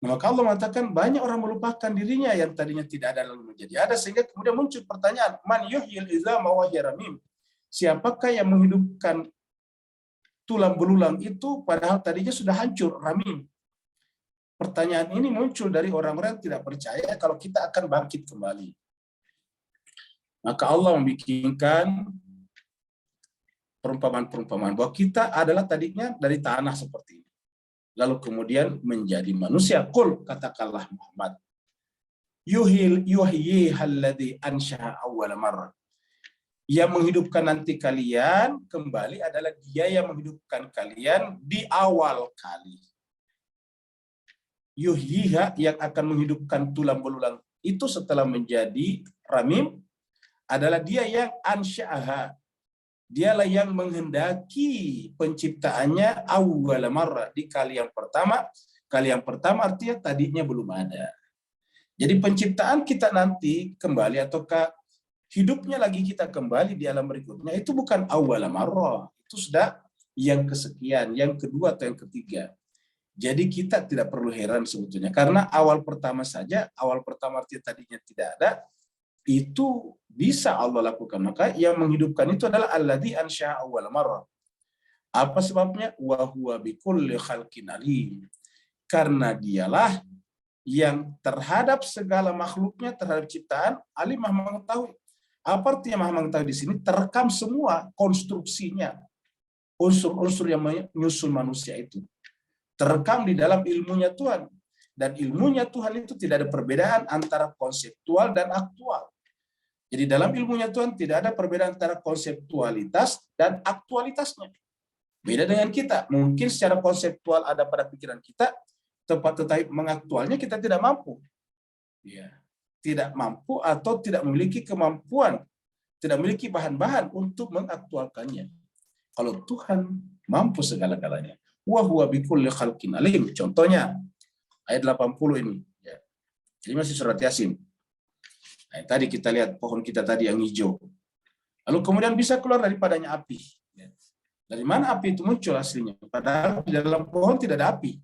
Maka Allah mengatakan banyak orang melupakan dirinya yang tadinya tidak ada lalu menjadi ada, sehingga kemudian muncul pertanyaan, man yuhyil izama wa hiya ramim. Siapakah yang menghidupkan tulang belulang itu padahal tadinya sudah hancur, ramim. Pertanyaan ini muncul dari orang-orang yang tidak percaya kalau kita akan bangkit kembali. Maka Allah membikinkan perumpamaan-perumpamaan bahwa kita adalah tadinya dari tanah seperti ini. Lalu kemudian menjadi manusia. Qul, katakanlah Muhammad. Yuhyi alladzi ansha'a awwal marrah. Yang menghidupkan nanti kalian kembali adalah dia yang menghidupkan kalian di awal kali. Yuhyiha, yang akan menghidupkan tulang belulang itu setelah menjadi ramim, adalah dia yang ansya'aha. Dialah yang menghendaki penciptaannya awwal marrah, di kali yang pertama. Kali yang pertama artinya tadinya belum ada. Jadi penciptaan kita nanti kembali ataukah hidupnya lagi kita kembali di alam berikutnya itu bukan awwal marrah, itu sudah yang kesekian, yang kedua atau yang ketiga. Jadi kita tidak perlu heran sebetulnya, karena awal pertama saja, awal pertama artinya tadinya tidak ada, itu bisa Allah lakukan. Maka yang menghidupkan itu adalah alladzi ansya'a awwal marrah. Apa sebabnya? Wa huwa bikulli khalqin alim. Karena dialah yang terhadap segala makhluknya, terhadap ciptaan, alim, maha mengetahui. Apa artinya maha mengetahui di sini? Terekam semua konstruksinya, unsur-unsur yang menyusun manusia itu. Terekam di dalam ilmunya Tuhan. Dan ilmunya Tuhan itu tidak ada perbedaan antara konseptual dan aktual. Jadi dalam ilmunya Tuhan tidak ada perbedaan antara konseptualitas dan aktualitasnya. Beda dengan kita. Mungkin secara konseptual ada pada pikiran kita, tetapi mengaktualnya kita tidak mampu. Ya. Tidak mampu atau tidak memiliki kemampuan, tidak memiliki bahan-bahan untuk mengaktualkannya. Kalau Tuhan mampu segala-galanya. Wa huwa bikulli khalqin alim. Contohnya ayat 80 ini. Ya. Ini masih surat Yasin. Nah, tadi kita lihat pohon kita tadi yang hijau. Lalu kemudian bisa keluar daripadanya api. Ya. Dari mana api itu muncul aslinya? Padahal di dalam pohon tidak ada api.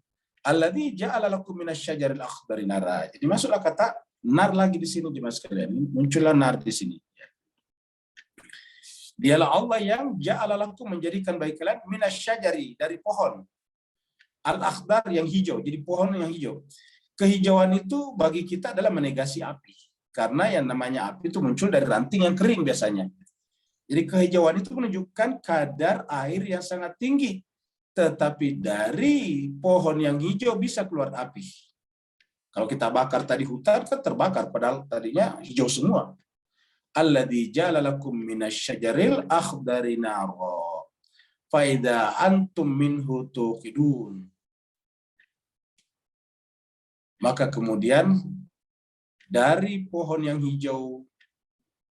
Alladzi ja'ala lakum minasyajaril akhdari nara. Jadi masuklah kata nar lagi di sini jemaah sekalian. Muncullah nar di sini. Dialah Allah yang ja'ala lakum menjadikan bagi kalian minasyajari, dari pohon. Al-akhdar yang hijau, jadi pohon yang hijau. Kehijauan itu bagi kita adalah menegasi api. Karena yang namanya api itu muncul dari ranting yang kering biasanya. Jadi kehijauan itu menunjukkan kadar air yang sangat tinggi. Tetapi dari pohon yang hijau bisa keluar api. Kalau kita bakar tadi hutan kan terbakar, padahal tadinya hijau semua. Alladzi ja'ala lakum minasyajaril akhdari nara fa idza antum minhu tuqidun. Maka kemudian dari pohon yang hijau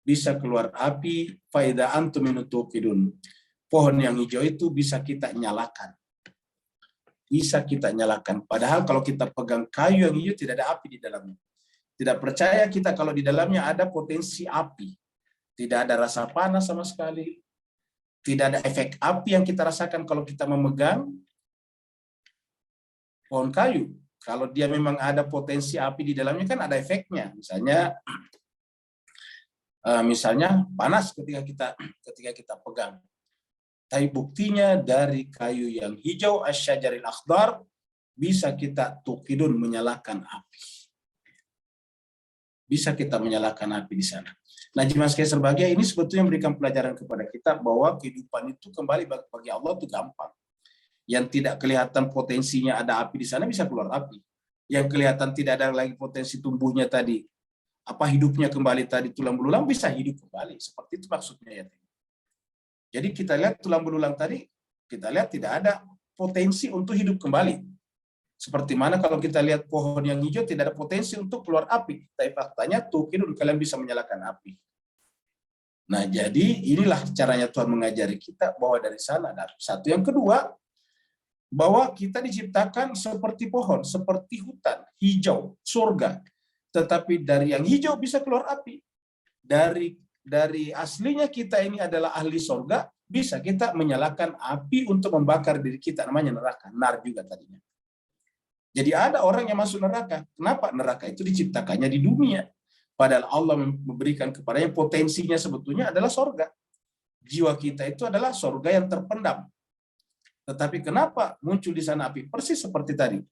bisa keluar api, fa idza antum minhu tuqidun. Pohon yang hijau itu bisa kita nyalakan. Bisa kita nyalakan. Padahal kalau kita pegang kayu yang hijau tidak ada api di dalamnya. Tidak percaya kita kalau di dalamnya ada potensi api. Tidak ada rasa panas sama sekali. Tidak ada efek api yang kita rasakan kalau kita memegang pohon kayu. Kalau dia memang ada potensi api di dalamnya kan ada efeknya. Misalnya panas ketika kita pegang. Tapi buktinya dari kayu yang hijau asyajaril akhdar bisa kita tuqidun menyalakan api. Bisa kita menyalakan api di sana. Nah, jemaah sekalian berbahagia, ini sebetulnya memberikan pelajaran kepada kita bahwa kehidupan itu kembali bagi Allah itu gampang. Yang tidak kelihatan potensinya ada api di sana bisa keluar api. Yang kelihatan tidak ada lagi potensi tumbuhnya tadi, hidupnya kembali tadi tulang belulang bisa hidup kembali. Seperti itu maksudnya ya. Jadi kita lihat tulang belulang tadi, kita lihat tidak ada potensi untuk hidup kembali. Seperti mana kalau kita lihat pohon yang hijau tidak ada potensi untuk keluar api. Tapi faktanya tuqidun, kalian bisa menyalakan api. Nah, jadi inilah caranya Tuhan mengajari kita bahwa dari sana ada satu. Yang kedua, bahwa kita diciptakan seperti pohon, seperti hutan, hijau, surga. Tetapi dari yang hijau bisa keluar api. Dari aslinya kita ini adalah ahli surga, bisa kita menyalakan api untuk membakar diri kita, namanya neraka, nar juga tadinya. Jadi ada orang yang masuk neraka. Kenapa? Neraka itu diciptakannya di dunia. Padahal Allah memberikan kepadanya potensinya sebetulnya adalah surga. Jiwa kita itu adalah surga yang terpendam. Tetapi kenapa muncul di sana api? Persis seperti tadi.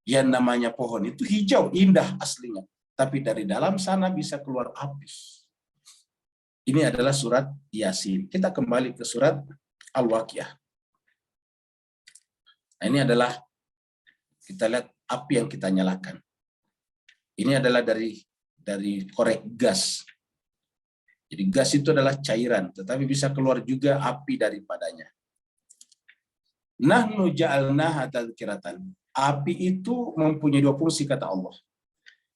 Yang namanya pohon itu hijau, indah aslinya. Tapi dari dalam sana bisa keluar api. Ini adalah surat Yasin. Kita kembali ke surat Al-Waqiah. Nah, ini adalah kita lihat api yang kita nyalakan. Ini adalah dari korek gas. Jadi gas itu adalah cairan, tetapi bisa keluar juga api daripadanya. Nahnu ja'alnaha tazkiratan. Api itu mempunyai dua fungsi kata Allah.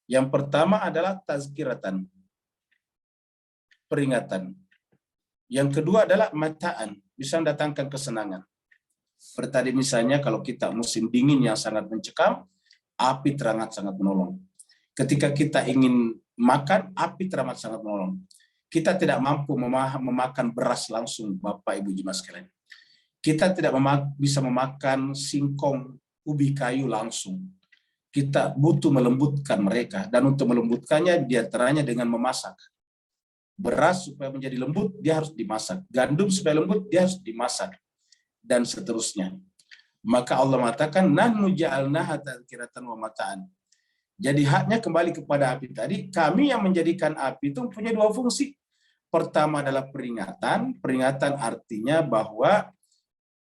Yang pertama adalah tazkiratan, peringatan. Yang kedua adalah mataan, bisa mendatangkan kesenangan. Seperti tadi misalnya kalau kita musim dingin yang sangat mencekam, api teramat sangat menolong. Ketika kita ingin makan, api teramat sangat menolong. Kita tidak mampu memakan beras langsung, Bapak Ibu jemaah sekalian. Kita tidak bisa memakan singkong, ubi kayu langsung. Kita butuh melembutkan mereka, dan untuk melembutkannya diantaranya dengan memasak. Beras supaya menjadi lembut, dia harus dimasak. Gandum supaya lembut, dia harus dimasak. Dan seterusnya. Maka Allah mengatakan, nahnu ja'alnaha tazkiratan wa mata'an. Jadi haknya kembali kepada api tadi, kami yang menjadikan api itu punya dua fungsi. Pertama adalah peringatan. Peringatan artinya bahwa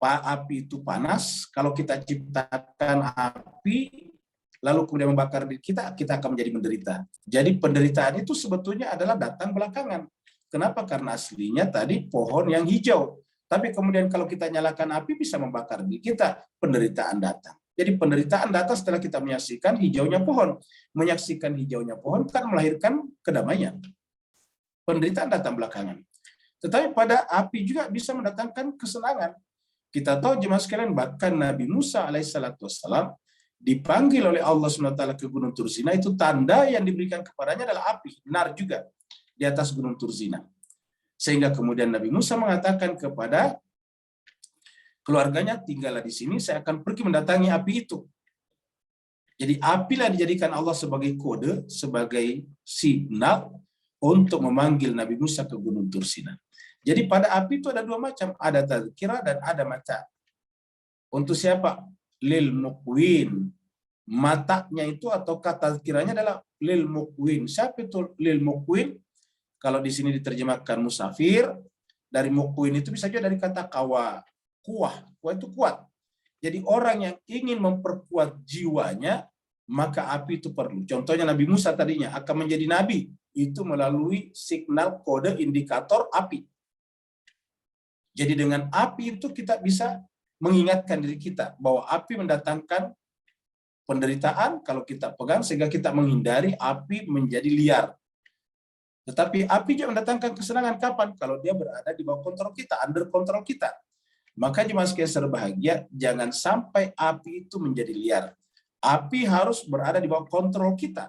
api itu panas. Kalau kita ciptakan api, lalu kemudian membakar diri kita akan menjadi menderita. Jadi penderitaan itu sebetulnya adalah datang belakangan. Kenapa? Karena aslinya tadi pohon yang hijau. Tapi kemudian kalau kita nyalakan api bisa membakar diri kita, penderitaan datang. Jadi penderitaan datang setelah kita menyaksikan hijaunya pohon. Menyaksikan hijaunya pohon kan melahirkan kedamaian. Penderitaan datang belakangan. Tetapi pada api juga bisa mendatangkan kesenangan. Kita tahu jemaah sekalian, bahkan Nabi Musa alaihissalam dipanggil oleh Allah SWT ke Gunung Tursina, itu tanda yang diberikan kepadanya adalah api, nar juga di atas Gunung Tursina. Sehingga kemudian Nabi Musa mengatakan kepada keluarganya, tinggallah di sini, saya akan pergi mendatangi api itu. Jadi apilah dijadikan Allah sebagai kode, sebagai signal untuk memanggil Nabi Musa ke Gunung Tursina. Jadi pada api itu ada dua macam, ada tazkirah dan ada mata. Untuk siapa? lil muqwin. Matanya itu atau kata tazkiranya adalah lil muqwin. Siapa itu lil muqwin? Kalau di sini diterjemahkan musafir, dari muqwin itu bisa juga dari kata kawa, kuah. Kuah itu kuat. Jadi orang yang ingin memperkuat jiwanya, maka api itu perlu. Contohnya Nabi Musa tadinya akan menjadi nabi, itu melalui signal kode indikator api. Jadi dengan api itu kita bisa mengingatkan diri kita bahwa api mendatangkan penderitaan kalau kita pegang, sehingga kita menghindari api menjadi liar. Tetapi api juga mendatangkan kesenangan kapan? Kalau dia berada di bawah kontrol kita, under kontrol kita. Maka jemaah sekalian berbahagia, jangan sampai api itu menjadi liar. Api harus berada di bawah kontrol kita.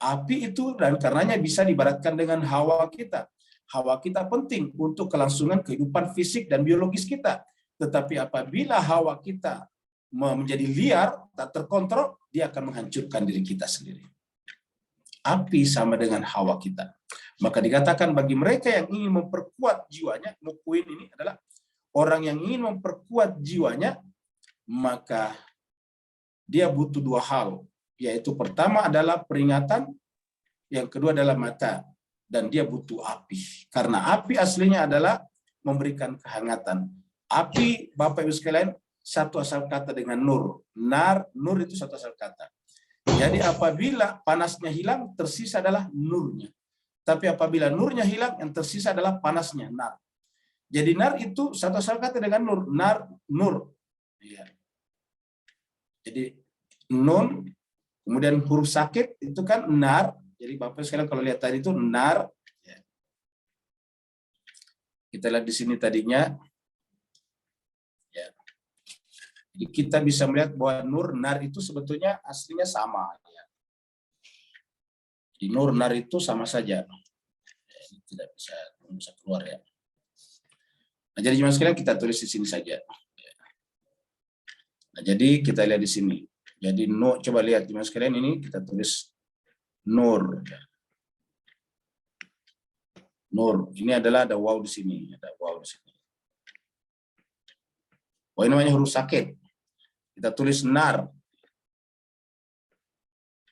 Api itu dan karenanya bisa diibaratkan dengan hawa kita. Hawa kita penting untuk kelangsungan kehidupan fisik dan biologis kita. Tetapi apabila hawa kita menjadi liar, tak terkontrol, dia akan menghancurkan diri kita sendiri. Api sama dengan hawa kita. Maka dikatakan bagi mereka yang ingin memperkuat jiwanya, muqwin ini adalah orang yang ingin memperkuat jiwanya, maka dia butuh dua hal, yaitu pertama adalah peringatan, yang kedua adalah mata, dan dia butuh api. Karena api aslinya adalah memberikan kehangatan. Api, Bapak Ibu sekalian, satu asal kata dengan nur. Nur itu satu asal kata. Jadi apabila panasnya hilang, tersisa adalah nurnya. Tapi apabila nurnya hilang, yang tersisa adalah panasnya, nar. Jadi nar itu satu asal kata dengan nur. Nar, nur. Ya. Jadi nun, kemudian huruf sakit itu kan nar. Jadi Bapak sekalian kalau lihat tadi itu nar. Ya. Kita lihat di sini tadinya. Ya. Jadi kita bisa melihat bahwa nur, nar itu sebetulnya aslinya sama. Ya. Jadi nur, nar itu sama saja. Ya, ini tidak bisa keluar ya. Nah, jadi jemaah sekalian kita tulis di sini saja. Nah, jadi kita lihat di sini. Jadi no, coba lihat jemaah sekalian ini kita tulis nur. Nur. Ini adalah ada waw di sini, ada waw di sini. Oh, ini namanya huruf sakit. Kita tulis nar.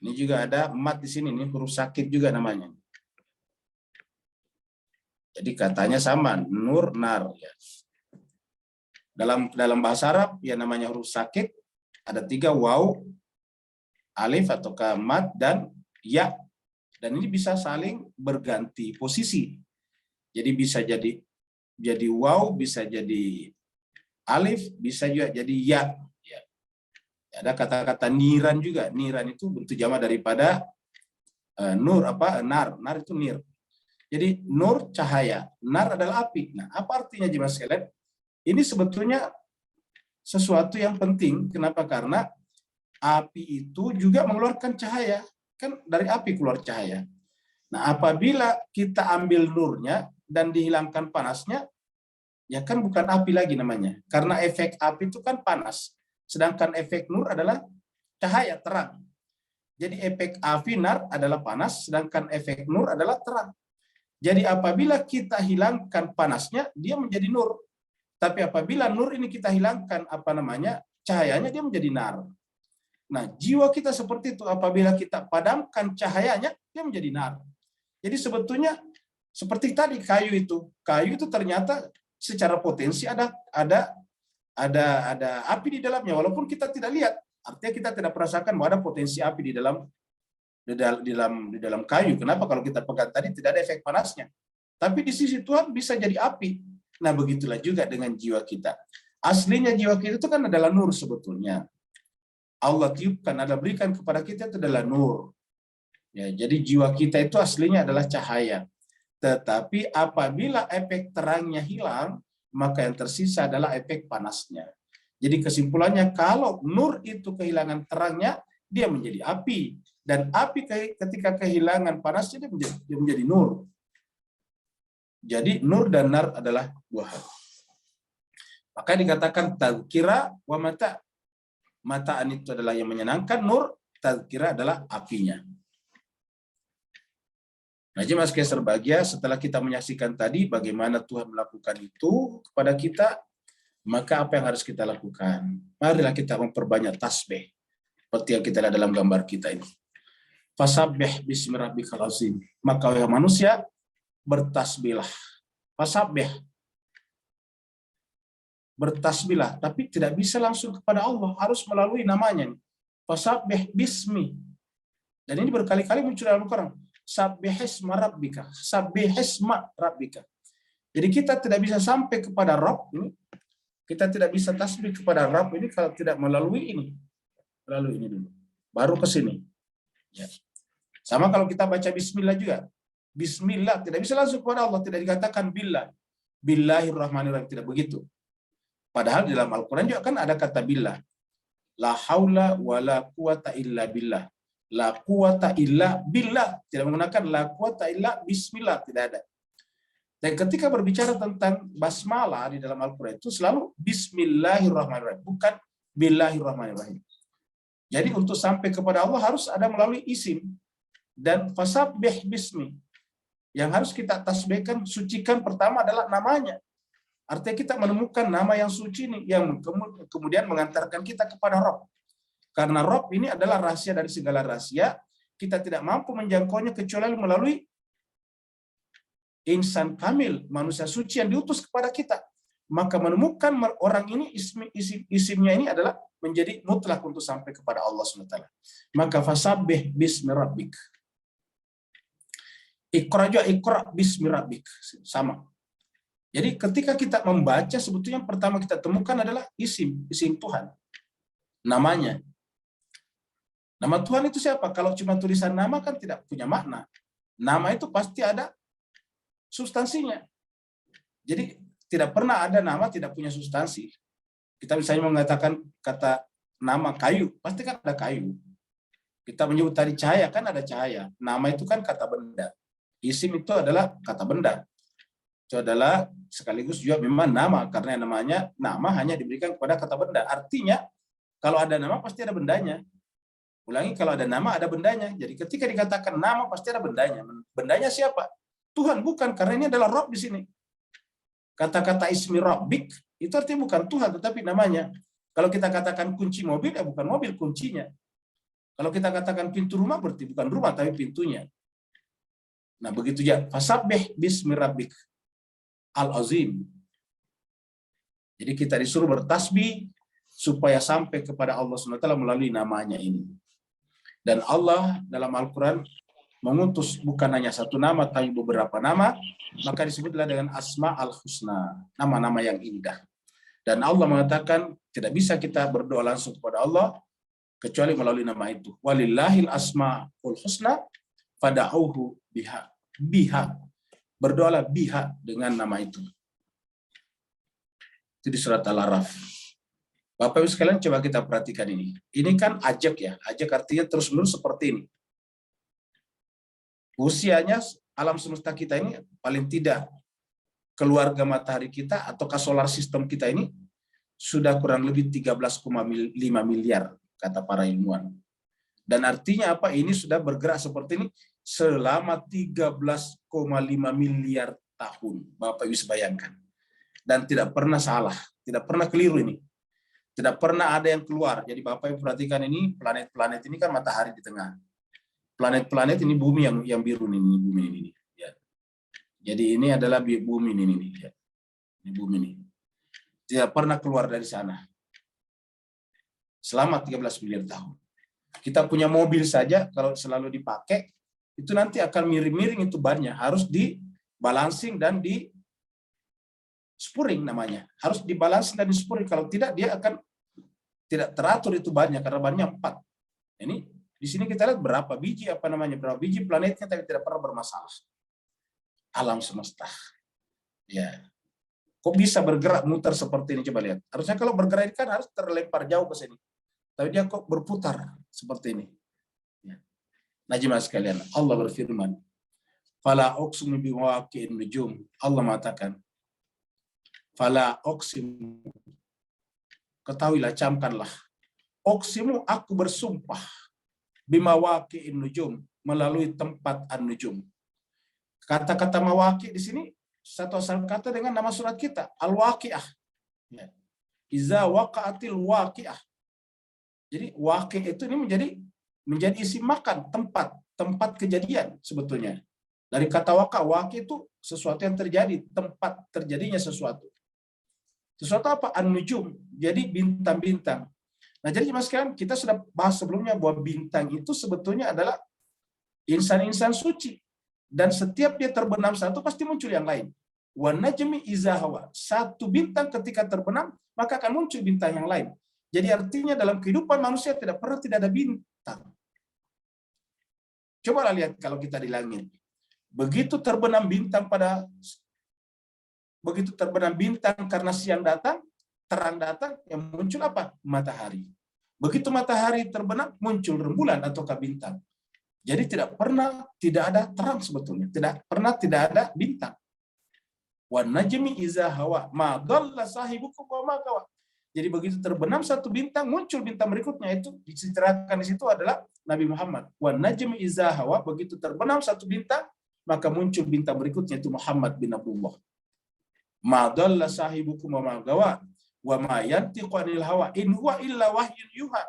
Ini juga ada mat di sini, ini huruf sakit juga namanya. Jadi katanya sama, nur, nar. Ya. Dalam bahasa Arab, ya namanya huruf sakit, ada 3 waw, alif atau mat, dan ya. Dan ini bisa saling berganti posisi. Jadi bisa jadi waw, bisa jadi alif, bisa juga jadi ya. Ya. Ada kata-kata niran juga. Niran itu bentuk jamak daripada nur, nar. Nar itu nir. Jadi nur cahaya, nar adalah api. Nah, apa artinya jemaah sekalian? Ini sebetulnya sesuatu yang penting. Kenapa? Karena api itu juga mengeluarkan cahaya. Kan dari api keluar cahaya. Nah, apabila kita ambil nurnya dan dihilangkan panasnya, ya kan bukan api lagi namanya. Karena efek api itu kan panas. Sedangkan efek nur adalah cahaya, terang. Jadi efek api nar adalah panas, sedangkan efek nur adalah terang. Jadi apabila kita hilangkan panasnya, dia menjadi nur. Tapi apabila nur ini kita hilangkan cahayanya, dia menjadi nar. Nah, jiwa kita seperti itu. Apabila kita padamkan cahayanya, dia menjadi nar. Jadi sebetulnya seperti tadi kayu itu ternyata secara potensi ada api di dalamnya, walaupun kita tidak lihat. Artinya kita tidak merasakan bahwa ada potensi api di dalam kayu. Kenapa? Kalau kita pegang tadi tidak ada efek panasnya. Tapi di sisi Tuhan bisa jadi api. Nah, begitulah juga dengan jiwa kita. Aslinya jiwa kita itu kan adalah nur sebetulnya. Allah tiupkan, Allah berikan kepada kita itu adalah nur. Ya, jadi jiwa kita itu aslinya adalah cahaya. Tetapi apabila efek terangnya hilang, maka yang tersisa adalah efek panasnya. Jadi kesimpulannya, kalau nur itu kehilangan terangnya, dia menjadi api. Dan api ketika kehilangan panasnya, dia menjadi nur. Jadi nur dan nar adalah dua hal. Maka dikatakan tazkira wa mata. Mataan itu adalah yang menyenangkan, nur, tazkira adalah apinya. Nah, jemaah sekalian berbahagia, setelah kita menyaksikan tadi bagaimana Tuhan melakukan itu kepada kita, Maka apa yang harus kita lakukan? Marilah kita memperbanyak tasbih. Seperti yang kita lihat dalam gambar kita ini. Fasabbih bismi rabbikal azim. Maka wahai manusia, bertasbihlah. Fasabbih. Bertasbihlah. Tapi tidak bisa langsung kepada Allah. Harus melalui namanya. Fasabbih bismi. Dan ini berkali-kali muncul dalam Al-Quran. Sabbihisma rabbika. Sabbihisma rabbika. Jadi kita tidak bisa sampai kepada Rabb ini. Kita tidak bisa tasbih kepada Rabb ini kalau tidak melalui ini. Melalui ini dulu. Baru ke sini. Ya. Sama kalau kita baca bismillah juga. Bismillah tidak bisa langsung kepada Allah, tidak dikatakan billah. Billahirrahmanirrahim, tidak begitu. Padahal di dalam Al-Qur'an juga kan ada kata billah. La haula wala quwata illa billah. La quwata illa billah. Tidak menggunakan la quwata illa bismillah, tidak ada. Dan ketika berbicara tentang basmalah di dalam Al-Quran itu selalu bismillahirrahmanirrahim, bukan billahirrahmanirrahim. Jadi untuk sampai kepada Allah harus ada melalui isim. Dan fasabbih bismi. Yang harus kita tasbihkan, sucikan pertama adalah namanya. Artinya kita menemukan nama yang suci ini, yang kemudian mengantarkan kita kepada Rabb. Karena Rabb ini adalah rahasia dari segala rahasia, kita tidak mampu menjangkaunya kecuali melalui insan kamil, manusia suci yang diutus kepada kita. Maka menemukan orang ini isimnya ini adalah menjadi mutlak untuk sampai kepada Allah SWT. Maka fasabbih bismi rabbik. Iqra juga, iqra bismi rabbik. Sama. Jadi ketika kita membaca, sebetulnya yang pertama kita temukan adalah isim Tuhan. Namanya. Nama Tuhan itu siapa? Kalau cuma tulisan nama kan tidak punya makna. Nama itu pasti ada substansinya. Jadi tidak pernah ada nama tidak punya substansi. Kita misalnya mengatakan kata nama kayu, pasti kan ada kayu. Kita menyebut tadi cahaya, kan ada cahaya. Nama itu kan kata benda. Isim itu adalah kata benda. Itu adalah sekaligus juga memang nama, karena namanya nama hanya diberikan kepada kata benda. Artinya kalau ada nama pasti ada bendanya. Ulangi, kalau ada nama ada bendanya. Jadi ketika dikatakan nama pasti ada bendanya. Bendanya siapa? Tuhan, bukan, karena ini adalah Rabb di sini. Kata-kata ismi rabbik itu artinya bukan Tuhan, tetapi namanya. Kalau kita katakan kunci mobil, ya bukan mobil kuncinya. Kalau kita katakan pintu rumah, berarti bukan rumah, tapi pintunya. Nah, begitu ya. Fasabbih bismi rabbik al-azim. Jadi kita disuruh bertasbih supaya sampai kepada Allah SWT melalui namanya ini. Dan Allah dalam Al-Quran mengutus bukan hanya satu nama, tapi beberapa nama, maka disebutlah dengan Asma al-Husna, nama-nama yang indah. Dan Allah mengatakan tidak bisa kita berdoa langsung kepada Allah kecuali melalui nama itu. Walillahil asmaul husna fad'uhu biha. Biha. Berdoalah biha dengan nama itu. Itu di surat Al-Araf. Bapak Ibu sekalian, coba kita perhatikan ini. Ini kan ajak ya. Ajak artinya terus-menerus seperti ini. Usianya alam semesta kita ini paling tidak keluarga matahari kita atau solar system kita ini sudah kurang lebih 13,5 miliar kata para ilmuwan. Dan artinya apa? Ini sudah bergerak seperti ini selama 13,5 miliar tahun. Bapak bisa bayangkan. Dan tidak pernah salah, tidak pernah keliru ini. Tidak pernah ada yang keluar. Jadi Bapak Ibu perhatikan ini, planet-planet ini kan matahari di tengah. Planet-planet ini bumi yang biru ini, bumi ini. Ya. Jadi ini adalah bumi ini. Ya. Ini bumi ini. Tidak pernah keluar dari sana. Selama 13 miliar tahun. Kita punya mobil saja, kalau selalu dipakai, itu nanti akan miring-miring itu bannya. Harus dibalancing dan di spuring namanya. Harus dibalancing dan di spuring. Kalau tidak, dia akan tidak teratur itu bannya, karena bannya 4. Ini di sini kita lihat berapa biji berapa biji planetnya, tapi tidak pernah bermasalah. Alam semesta. Ya. Kok bisa bergerak muter seperti ini, coba lihat. Harusnya kalau bergerak kan harus terlempar jauh ke sini. Tapi dia kok berputar seperti ini. Ya. Nah, jemaah sekalian, Allah berfirman, "Fala uqsimu bimawaqi'in nujum." Allah mengatakan, "Fala uqsimu." Ketahuilah, camkanlah. Uqsimu, aku bersumpah. Bimawaqi'in nujum, melalui tempat an-nujum. Kata-kata mawaqi' di sini satu asal kata dengan nama surat kita, Al-Waqi'ah. Ya. Iza waqa'atil waqi'ah. Jadi waqi' itu ini menjadi isim makan, tempat kejadian sebetulnya. Dari kata waqi' itu sesuatu yang terjadi, tempat terjadinya sesuatu. Sesuatu apa? An-nujum. Jadi bintang-bintang. Nah, jadi Mas sekalian, kita sudah bahas sebelumnya bahwa bintang itu sebetulnya adalah insan-insan suci. Dan setiap dia terbenam satu pasti muncul yang lain. Wan najmi iza hawa. Satu bintang ketika terbenam, maka akan muncul bintang yang lain. Jadi artinya dalam kehidupan manusia tidak pernah tidak ada bintang. Coba lihat kalau kita di langit. Begitu terbenam bintang karena siang datang, terang datang, yang muncul apa? Matahari. Begitu matahari terbenam, muncul rembulan ataukah bintang. Jadi tidak pernah tidak ada terang sebetulnya. Tidak pernah tidak ada bintang. Wan najmi iza hawa ma dhalla sahibukum wa ma gawa. Jadi begitu terbenam satu bintang, muncul bintang berikutnya, itu diceritakan di situ adalah Nabi Muhammad. Wan najmi iza hawa, begitu terbenam satu bintang, maka muncul bintang berikutnya, itu Muhammad bin Abdullah. Ma dhalla sahibukum wa ma gawa wa ma yantiqu anil hawa in huwa illa wahyun yuha.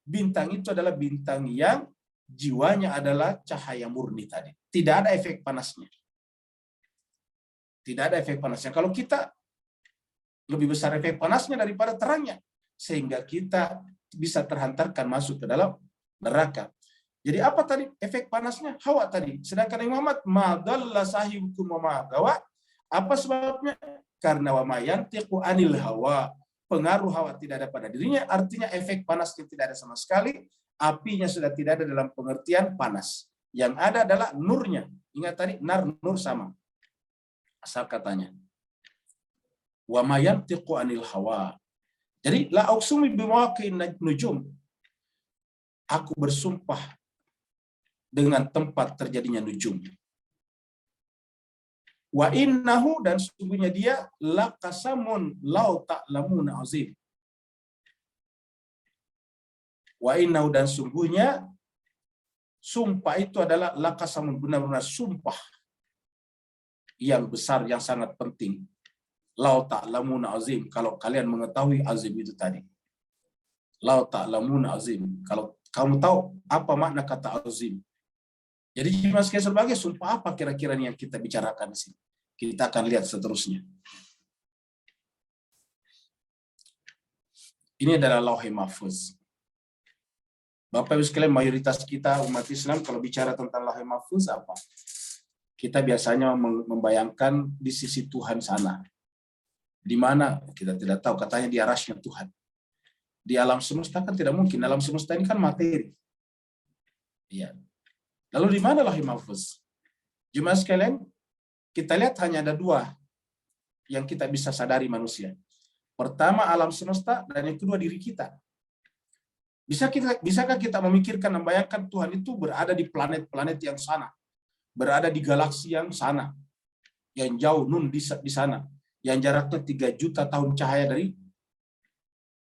Bintang itu adalah bintang yang jiwanya adalah cahaya murni tadi. Tidak ada efek panasnya. Tidak ada efek panasnya. Kalau kita lebih besar efek panasnya daripada terangnya, sehingga kita bisa terhantarkan masuk ke dalam neraka. Jadi apa tadi efek panasnya? Hawa tadi. Sedangkan Muhammad ma dhalla sahibukum wa ma gawa. Apa sebabnya? Karena wa ma yantiqu anil hawa. Pengaruh hawa tidak ada pada dirinya, artinya efek panasnya tidak ada sama sekali. Apinya sudah tidak ada dalam pengertian panas. Yang ada adalah nurnya. Ingat tadi, nur sama. Asal katanya. Wa ma yantiqu anil hawa. Jadi la uqsimu bimawaqi'in nujum. Aku bersumpah dengan tempat terjadinya nujum. Wa innahu, dan sesungguhnya dia laqasamun law ta'lamuna azim. Wa innahu, dan sungguhnya sumpah itu adalah laqasamun, benar-benar sumpah yang besar, yang sangat penting. Lau ta'lamuna azim, kalau kalian mengetahui azim itu tadi. Lau ta'lamuna azim, kalau kamu tahu apa makna kata azim. Jadi sebagai sumpah apa kira-kira yang kita bicarakan di sini? Kita akan lihat seterusnya. Ini adalah Lauhul Mahfuz. Bapak Ibu sekalian, mayoritas kita umat Islam kalau bicara tentang Lauhul Mahfuz apa? Kita biasanya membayangkan di sisi Tuhan sana. Di mana kita tidak tahu, katanya di arasnya Tuhan. Di alam semesta kan tidak mungkin. Alam semesta ini kan materi. Iya. Lalu di mana Lauhul Mahfuz? Jemaah sekalian, kita lihat hanya ada dua yang kita bisa sadari manusia. Pertama alam semesta, dan yang kedua diri kita. Bisakah kita memikirkan, membayangkan Tuhan itu berada di planet-planet yang sana, berada di galaksi yang sana, yang jauh di sana, yang jaraknya 3 juta tahun cahaya dari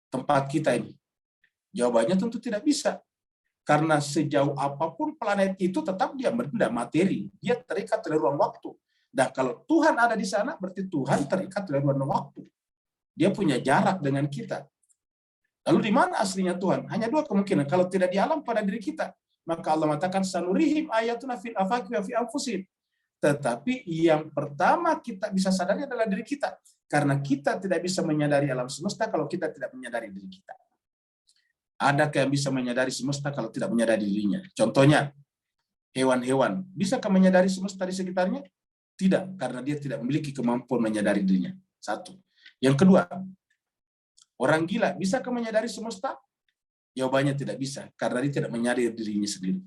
tempat kita ini? Jawabannya tentu tidak bisa. Karena sejauh apapun planet itu tetap dia benda materi. Dia terikat oleh ruang waktu. Dan kalau Tuhan ada di sana, berarti Tuhan terikat oleh ruang waktu. Dia punya jarak dengan kita. Lalu di mana aslinya Tuhan? Hanya dua kemungkinan. Kalau tidak di alam, pada diri kita. Maka Allah mengatakan, sanurihim ayatuna fil afaqi wa fi anfusihim. Tetapi yang pertama kita bisa sadari adalah diri kita. Karena kita tidak bisa menyadari alam semesta kalau kita tidak menyadari diri kita. Adakah yang bisa menyadari semesta kalau tidak menyadari dirinya? Contohnya, hewan-hewan. Bisakah menyadari semesta di sekitarnya? Tidak, karena dia tidak memiliki kemampuan menyadari dirinya. Satu. Yang kedua, orang gila. Bisakah menyadari semesta? Jawabannya tidak bisa, karena dia tidak menyadari dirinya sendiri.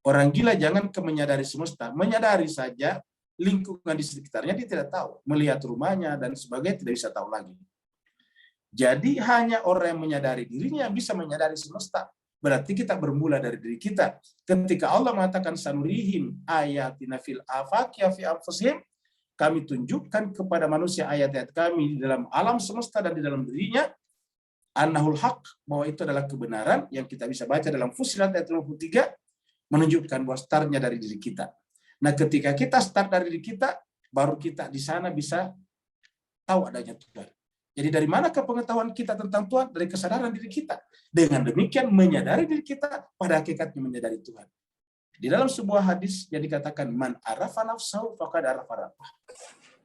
Orang gila jangan menyadari semesta, menyadari saja lingkungan di sekitarnya dia tidak tahu, melihat rumahnya dan sebagainya tidak bisa tahu lagi. Jadi hanya orang yang menyadari dirinya yang bisa menyadari semesta. Berarti kita bermula dari diri kita. Ketika Allah mengatakan sanurihim ayatina fil afaqi wa fi anfusihim, kami tunjukkan kepada manusia ayat-ayat kami di dalam alam semesta dan di dalam dirinya, annahul haq, bahwa itu adalah kebenaran yang kita bisa baca dalam Fussilat ayat 53, menunjukkan bahwa startnya dari diri kita. Nah, ketika kita start dari diri kita, baru kita di sana bisa tahu adanya Tuhan. Jadi dari manakah pengetahuan kita tentang Tuhan? Dari kesadaran diri kita. Dengan demikian menyadari diri kita pada hakikatnya menyadari Tuhan. Di dalam sebuah hadis yang dikatakan man arafa nafsahu faqad arafa rabbah.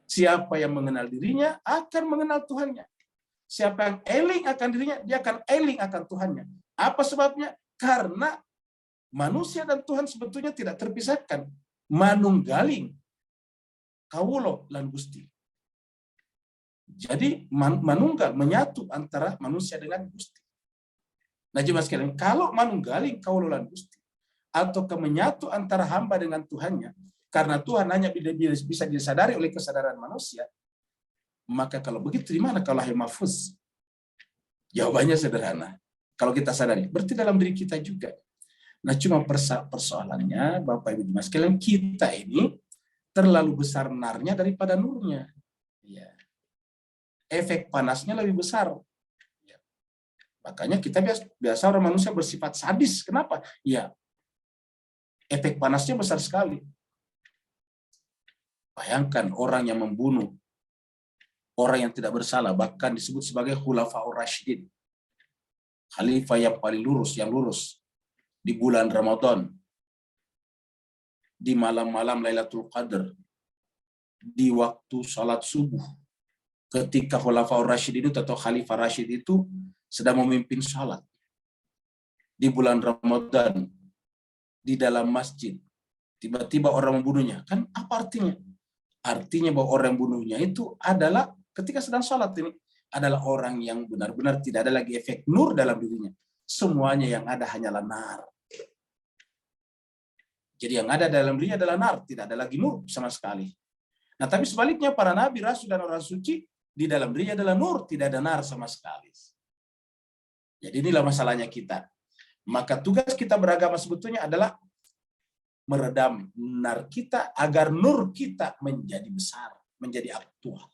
Siapa yang mengenal dirinya akan mengenal Tuhannya. Siapa yang eling akan dirinya, dia akan eling akan Tuhannya. Apa sebabnya? Karena manusia dan Tuhan sebetulnya tidak terpisahkan. Manunggaling kawulo lan Gusti. Jadi manunggal menyatu antara manusia dengan Gusti. Nah, jemaah sekalian, kalau manunggaling kawulo lan Gusti atau menyatu antara hamba dengan Tuhannya, karena Tuhan hanya bisa disadari oleh kesadaran manusia, maka kalau begitu di mana kalau lahir mahfuz? Jawabannya sederhana. Kalau kita sadari, berarti dalam diri kita juga. Nah, cuma persoalannya, Bapak Ibu jemaah sekalian, kita ini terlalu besar narnya daripada nurnya. Ya. Efek panasnya lebih besar. Ya. Makanya kita biasa orang manusia bersifat sadis. Kenapa? Ya, efek panasnya besar sekali. Bayangkan orang yang membunuh orang yang tidak bersalah, bahkan disebut sebagai khulafaur rasyidin, khalifah yang paling lurus, yang lurus, di bulan Ramadan, di malam-malam Lailatul Qadar, di waktu salat subuh, ketika khulafaur rasyidin itu atau khalifah rasyid itu sedang memimpin salat di bulan Ramadan di dalam masjid, tiba-tiba orang membunuhnya. Kan apa artinya? Artinya bahwa orang yang bunuhnya itu adalah ketika sedang sholat ini adalah orang yang benar-benar tidak ada lagi efek nur dalam dirinya. Semuanya yang ada hanyalah nar. Jadi yang ada dalam dirinya adalah nar, tidak ada lagi nur sama sekali. Nah, tapi sebaliknya para nabi, rasul dan orang suci di dalam dirinya adalah nur, tidak ada nar sama sekali. Jadi inilah masalahnya kita. Maka tugas kita beragama sebetulnya adalah meredam nar kita agar nur kita menjadi besar, menjadi aktual.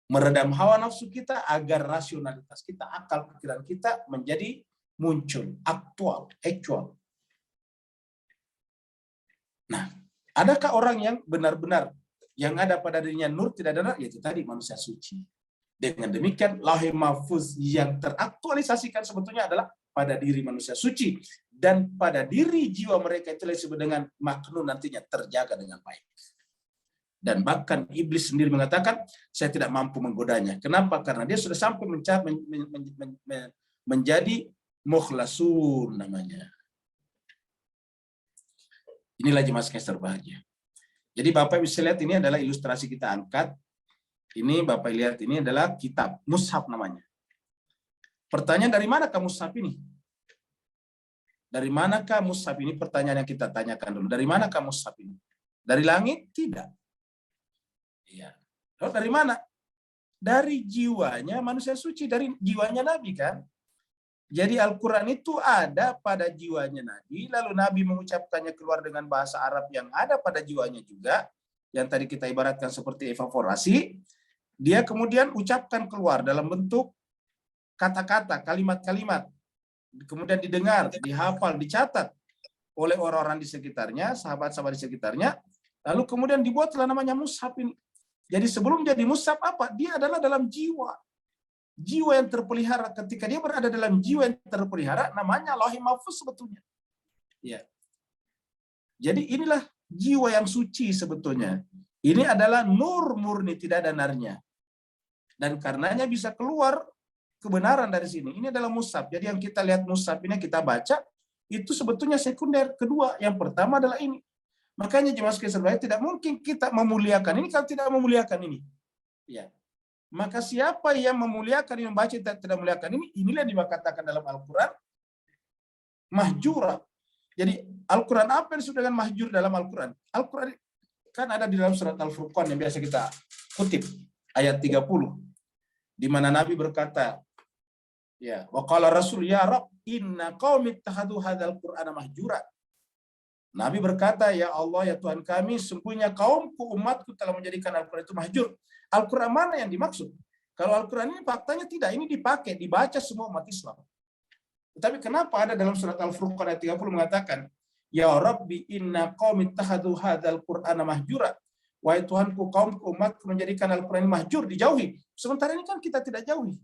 Meredam hawa nafsu kita agar rasionalitas kita, akal pikiran kita menjadi muncul, aktual, actual. Nah, adakah orang yang benar-benar yang ada pada dirinya nur tidak ada? Yaitu tadi manusia suci. Dengan demikian lauh mahfuz yang teraktualisasikan sebetulnya adalah pada diri manusia suci. Dan pada diri jiwa mereka itu disebut dengan maknun nantinya terjaga dengan baik. Dan bahkan iblis sendiri mengatakan, saya tidak mampu menggodanya. Kenapa? Karena dia sudah sampai menjadi mukhlasun namanya. Inilah jemaah sekalian berbahagia. Jadi Bapak bisa lihat ini adalah ilustrasi kita angkat. Ini Bapak lihat ini adalah kitab, mushaf namanya. Pertanyaan, dari manakah mushaf ini? Dari manakah mushaf ini? Pertanyaan yang kita tanyakan dulu. Dari manakah mushaf ini? Dari langit? Tidak. Ya. Lalu dari mana? Dari jiwanya manusia suci, dari jiwanya Nabi kan? Jadi Al-Quran itu ada pada jiwanya Nabi, lalu Nabi mengucapkannya keluar dengan bahasa Arab yang ada pada jiwanya juga, yang tadi kita ibaratkan seperti evaporasi, dia kemudian ucapkan keluar dalam bentuk kata-kata, kalimat-kalimat, kemudian didengar, dihafal, dicatat oleh orang-orang di sekitarnya, sahabat-sahabat di sekitarnya, lalu kemudian dibuatlah namanya mushaf ini. Jadi sebelum jadi mushaf apa? Dia adalah dalam jiwa. Jiwa yang terpelihara. Ketika dia berada dalam jiwa yang terpelihara, namanya lauh mahfuz sebetulnya. Ya. Jadi inilah jiwa yang suci sebetulnya. Ini adalah nur murni, tidak ada narnya. Dan karenanya bisa keluar kebenaran dari sini. Ini adalah mushaf. Jadi yang kita lihat mushaf ini kita baca, itu sebetulnya sekunder. Kedua, yang pertama adalah ini. Makanya jemaah sekalian tidak mungkin kita memuliakan ini kalau tidak memuliakan ini. Ya. Maka siapa yang memuliakan yang membaca tidak memuliakan ini, inilah yang dikatakan dalam Al-Quran mahjura. Jadi Al-Quran apa yang disebut dengan mahjur dalam Al-Quran? Al-Quran kan ada di dalam surat Al-Furqan yang biasa kita kutip ayat 30 di mana Nabi berkata, ya, wa qala Rasul ya Rabb inna qaumi ittakhadhu hadzal Qur'ana mahjura. Nabi berkata, ya Allah, ya Tuhan kami, sungguhnya kaumku, umatku telah menjadikan Al-Quran itu mahjur. Al-Quran mana yang dimaksud? Kalau Al-Quran ini faktanya tidak, ini dipakai, dibaca semua umat Islam. Tetapi kenapa ada dalam surat Al-Furqan ayat 30 mengatakan, ya Rabbi inna qaumi ittakhadhu hadzal Qur'ana mahjura. wahai Tuhanku, kaumku, umatku menjadikan Al-Quran mahjur, dijauhi. Sementara ini kan kita tidak jauhi.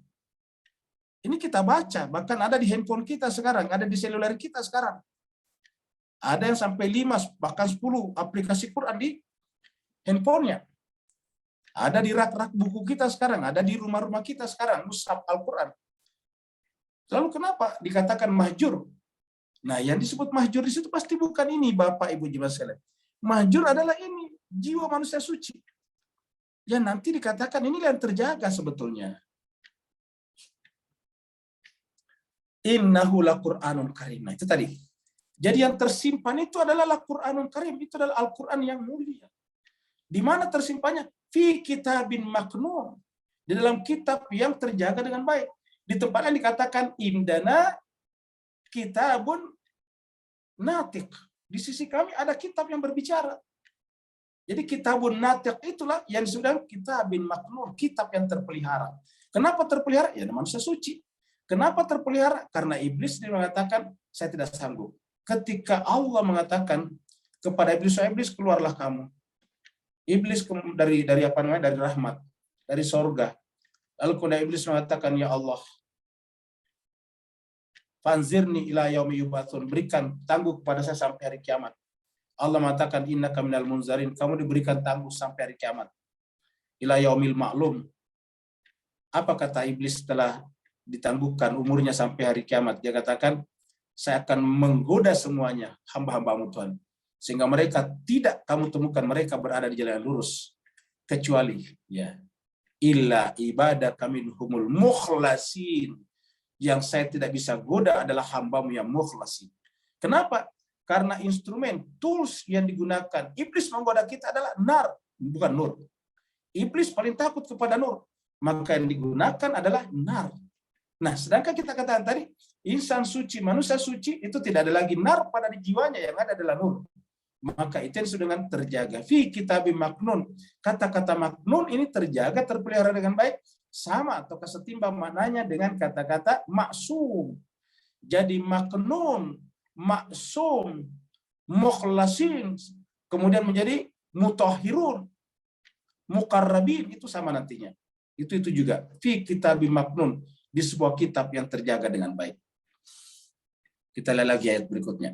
Ini kita baca, bahkan ada di handphone kita sekarang, ada di seluler kita sekarang. Ada yang sampai 5, bahkan 10 aplikasi Quran di handphonenya. Ada di rak-rak buku kita sekarang, ada di rumah-rumah kita sekarang, mushaf Al-Quran. Lalu kenapa dikatakan mahjur? Nah, yang disebut mahjur di situ pasti bukan ini, Bapak Ibu jemaah sekalian. Mahjur adalah ini, jiwa manusia suci. Yang nanti dikatakan ini yang terjaga sebetulnya. Innahu laqur'anun karim. Nah, itu tadi. Jadi yang tersimpan itu adalah Al-Qur'anul Karim, itu adalah Al-Qur'an yang mulia. Di mana tersimpannya? Fi kitabin maknun. Di dalam kitab yang terjaga dengan baik. Di tempat yang dikatakan indana kitabun natiq. Di sisi kami ada kitab yang berbicara. Jadi kitabun natiq itulah yang sudah kitabin maknun, kitab yang terpelihara. Kenapa terpelihara? Ya manusia suci. Kenapa terpelihara? Karena iblis dia mengatakan saya tidak sanggup. Ketika Allah mengatakan kepada iblis, iblis keluarlah kamu. Iblis dari apa namanya? Dari rahmat, dari sorga. Lalu kemudian iblis mengatakan, ya Allah, fanzirni ila yaumi yubatsun, berikan tangguh kepada saya sampai hari kiamat. Allah mengatakan, innaka minal munzarin, kamu diberikan tangguh sampai hari kiamat. Ila yaumil ma'lum. Apa kata iblis setelah ditangguhkan umurnya sampai hari kiamat? Dia katakan, saya akan menggoda semuanya hamba-hambamu Tuhan, sehingga mereka tidak kamu temukan mereka berada di jalan yang lurus, kecuali ya illa ibadah kami humul mukhlasin, yang saya tidak bisa goda adalah hambamu yang mukhlasin. Kenapa? Karena instrumen tools yang digunakan iblis menggoda kita adalah nar, bukan nur. Iblis paling takut kepada nur, maka yang digunakan adalah nar. Nah, sedangkan kita katakan tadi, insan suci, manusia suci, itu tidak ada lagi nar pada di jiwanya, yang ada adalah nur. Maka itu yang sudah terjaga. Fi kitabim maknun. Kata-kata maknun ini terjaga, terpelihara dengan baik, sama atau setimbang maknanya dengan kata-kata maksum. Jadi maknun, maksum, mukhlasin, kemudian menjadi mutahhirun, muqarrabin, itu sama nantinya. Itu juga. Fi kitabim maknun. Di sebuah kitab yang terjaga dengan baik. Kita lihat lagi ayat berikutnya.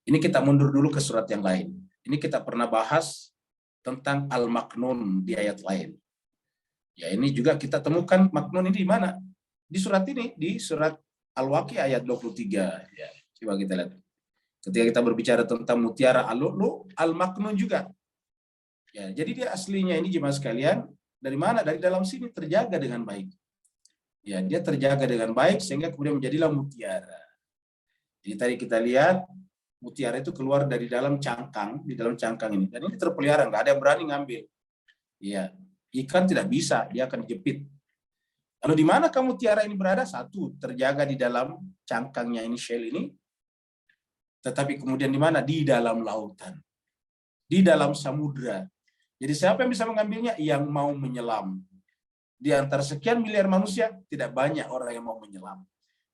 Ini kita mundur dulu ke surat yang lain. Ini kita pernah bahas tentang al-maknun di ayat lain. Ya, ini juga kita temukan maknun ini di mana? Di surat ini, di surat Al-Waqi ayat 23. Ya, coba kita lihat. Ketika kita berbicara tentang mutiara al-lu'lu, al-maknun juga. Ya, jadi dia aslinya ini jemaah sekalian, dari mana? Dari dalam sini terjaga dengan baik. Ya, dia terjaga dengan baik sehingga kemudian menjadilah mutiara. Jadi tadi kita lihat mutiara itu keluar dari dalam cangkang, di dalam cangkang ini. Dan ini terpelihara, nggak ada yang berani ngambil. Ya, ikan tidak bisa, dia akan dijepit. Lalu di mana mutiara ini berada? Satu, terjaga di dalam cangkangnya ini, shell ini. Tetapi kemudian di mana? Di dalam lautan. Di dalam samudra. Jadi siapa yang bisa mengambilnya? Yang mau menyelam. Di antara sekian miliar manusia, tidak banyak orang yang mau menyelam.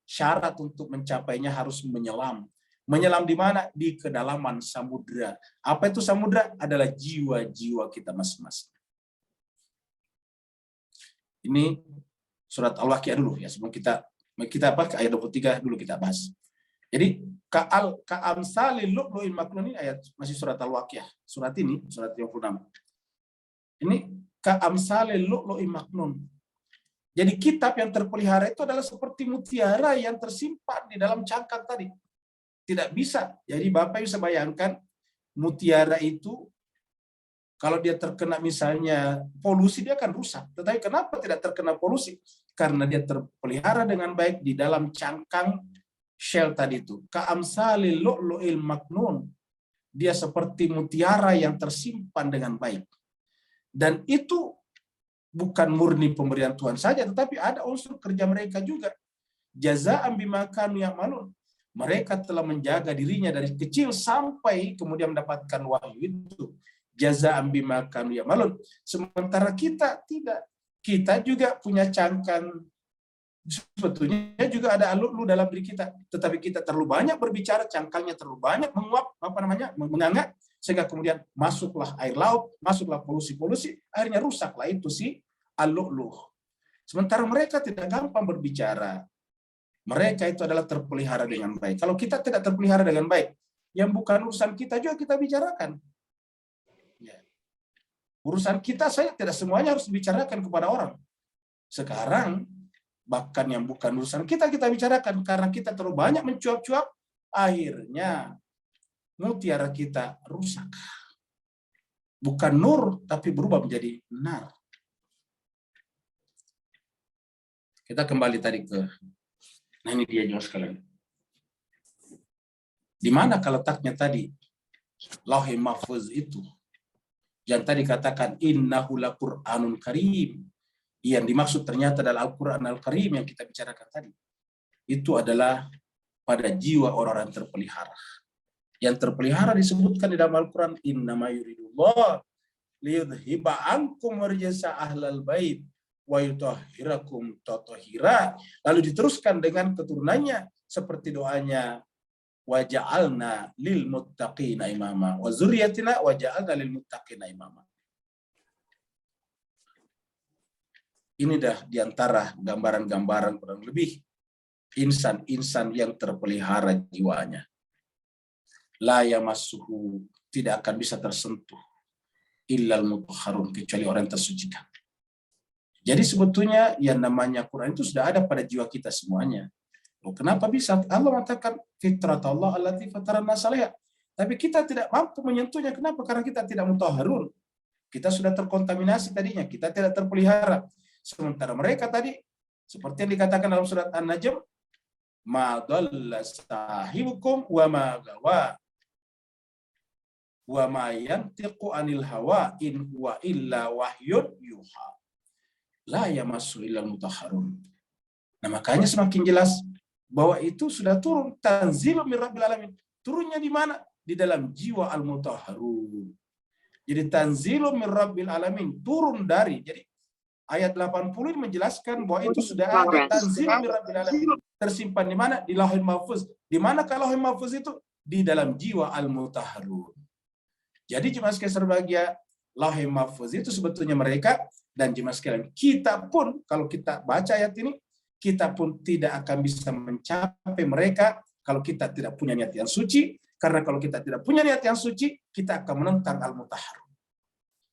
Syarat untuk mencapainya harus menyelam. Menyelam di mana? Di kedalaman samudra. Apa itu samudra? Adalah jiwa-jiwa kita masing-masing. Ini surat Al-Waqiah dulu ya, sebelum kita ke ayat 23 dulu kita bahas. Jadi ka'amsalil lu'lu'il maknun, ini ayat masih surat Al-Waqiah. Surat ini, surat 26. Ini ka'amsalil lu'lu'il maknun. Jadi kitab yang terpelihara itu adalah seperti mutiara yang tersimpan di dalam cangkang tadi. Tidak bisa. Jadi Bapak bisa bayangkan mutiara itu kalau dia terkena misalnya polusi dia akan rusak. Tetapi kenapa tidak terkena polusi? Karena dia terpelihara dengan baik di dalam cangkang shell tadi itu. Ka'amsalil lu'lu'il maknun. Dia seperti mutiara yang tersimpan dengan baik. Dan itu bukan murni pemberian Tuhan saja, tetapi ada unsur kerja mereka juga. Jaza'an bima kanu ya'malun. Mereka telah menjaga dirinya dari kecil sampai kemudian mendapatkan wahyu itu. Jaza'an bima kanu ya'malun. Sementara kita tidak. Kita juga punya cangkang. Sebetulnya juga ada al-lu'lu dalam diri kita. Tetapi kita terlalu banyak berbicara, cangkangnya terlalu banyak menguap, menganga, sehingga kemudian masuklah air laut, masuklah polusi-polusi, akhirnya rusaklah itu si al-lu'luh. Sementara mereka tidak gampang berbicara. Mereka itu adalah terpelihara dengan baik. Kalau kita tidak terpelihara dengan baik, yang bukan urusan kita juga kita bicarakan. Ya. Urusan kita saya tidak semuanya harus dibicarakan kepada orang. Sekarang bahkan yang bukan urusan kita bicarakan karena kita terlalu banyak mencuap-cuap, akhirnya mutiara kita rusak. Bukan nur tapi berubah menjadi nar. Kita kembali tadi ke, nah ini dia juga sekalian. Di mana kalau letaknya tadi Lauhul Mahfuz itu? Yang tadi katakan innahu laqur'anun karim. Yang dimaksud ternyata adalah Al-Qur'an Al-Karim yang kita bicarakan tadi. Itu adalah pada jiwa orang-orang terpelihara. Yang terpelihara disebutkan di dalam Al-Qur'an innama yuridullah liyudhiba ankum rijsa ahlal bait wa yutahhirakum tatahira. Lalu diteruskan dengan keturunannya seperti doanya wa ja'alna lil muttaqina imama wa dzurriyyatina wa ja'alna lil muttaqina imama. Ini dah diantara gambaran-gambaran kurang lebih insan-insan yang terpelihara jiwanya. La yamassuhu, tidak akan bisa tersentuh illal mutahharun, kecuali orang yang tersucikan. Jadi sebetulnya yang namanya Quran itu sudah ada pada jiwa kita semuanya. Loh, kenapa bisa? Allah mengatakan fitrat Allah allati fataran nasalih. Tapi kita tidak mampu menyentuhnya. Kenapa? Karena kita tidak mutahharun. Kita sudah terkontaminasi tadinya, kita tidak terpelihara. Sementara mereka tadi, seperti yang dikatakan dalam surat An-Najm, ma dhalla sahibukum wa ma gawa wa ma yantiqu anil hawa in huwa illa wahyun yuha la yamassu illal mutahharun. Nah, makanya semakin jelas bahwa itu sudah turun tanzilun min rabbil alamin. Turunnya di mana? Di dalam jiwa al-mutahharun. Jadi tanzilun min rabbil alamin, turun dari. Jadi ayat 80 ini menjelaskan bahwa itu sudah ada tanzilun min rabbil alamin. Tersimpan di mana? Di Lauhul Mahfuz. Di mana kalau Lauhul Mahfuz itu? Di dalam jiwa al-mutahharun. Jadi jemaah sekalian berbahagia, Lauhul Mahfuz itu sebetulnya mereka, dan jemaah sekalian kita pun kalau kita baca ayat ini, kita pun tidak akan bisa mencapai mereka kalau kita tidak punya niat yang suci. Karena kalau kita tidak punya niat yang suci, kita akan menentang al-mutahharun.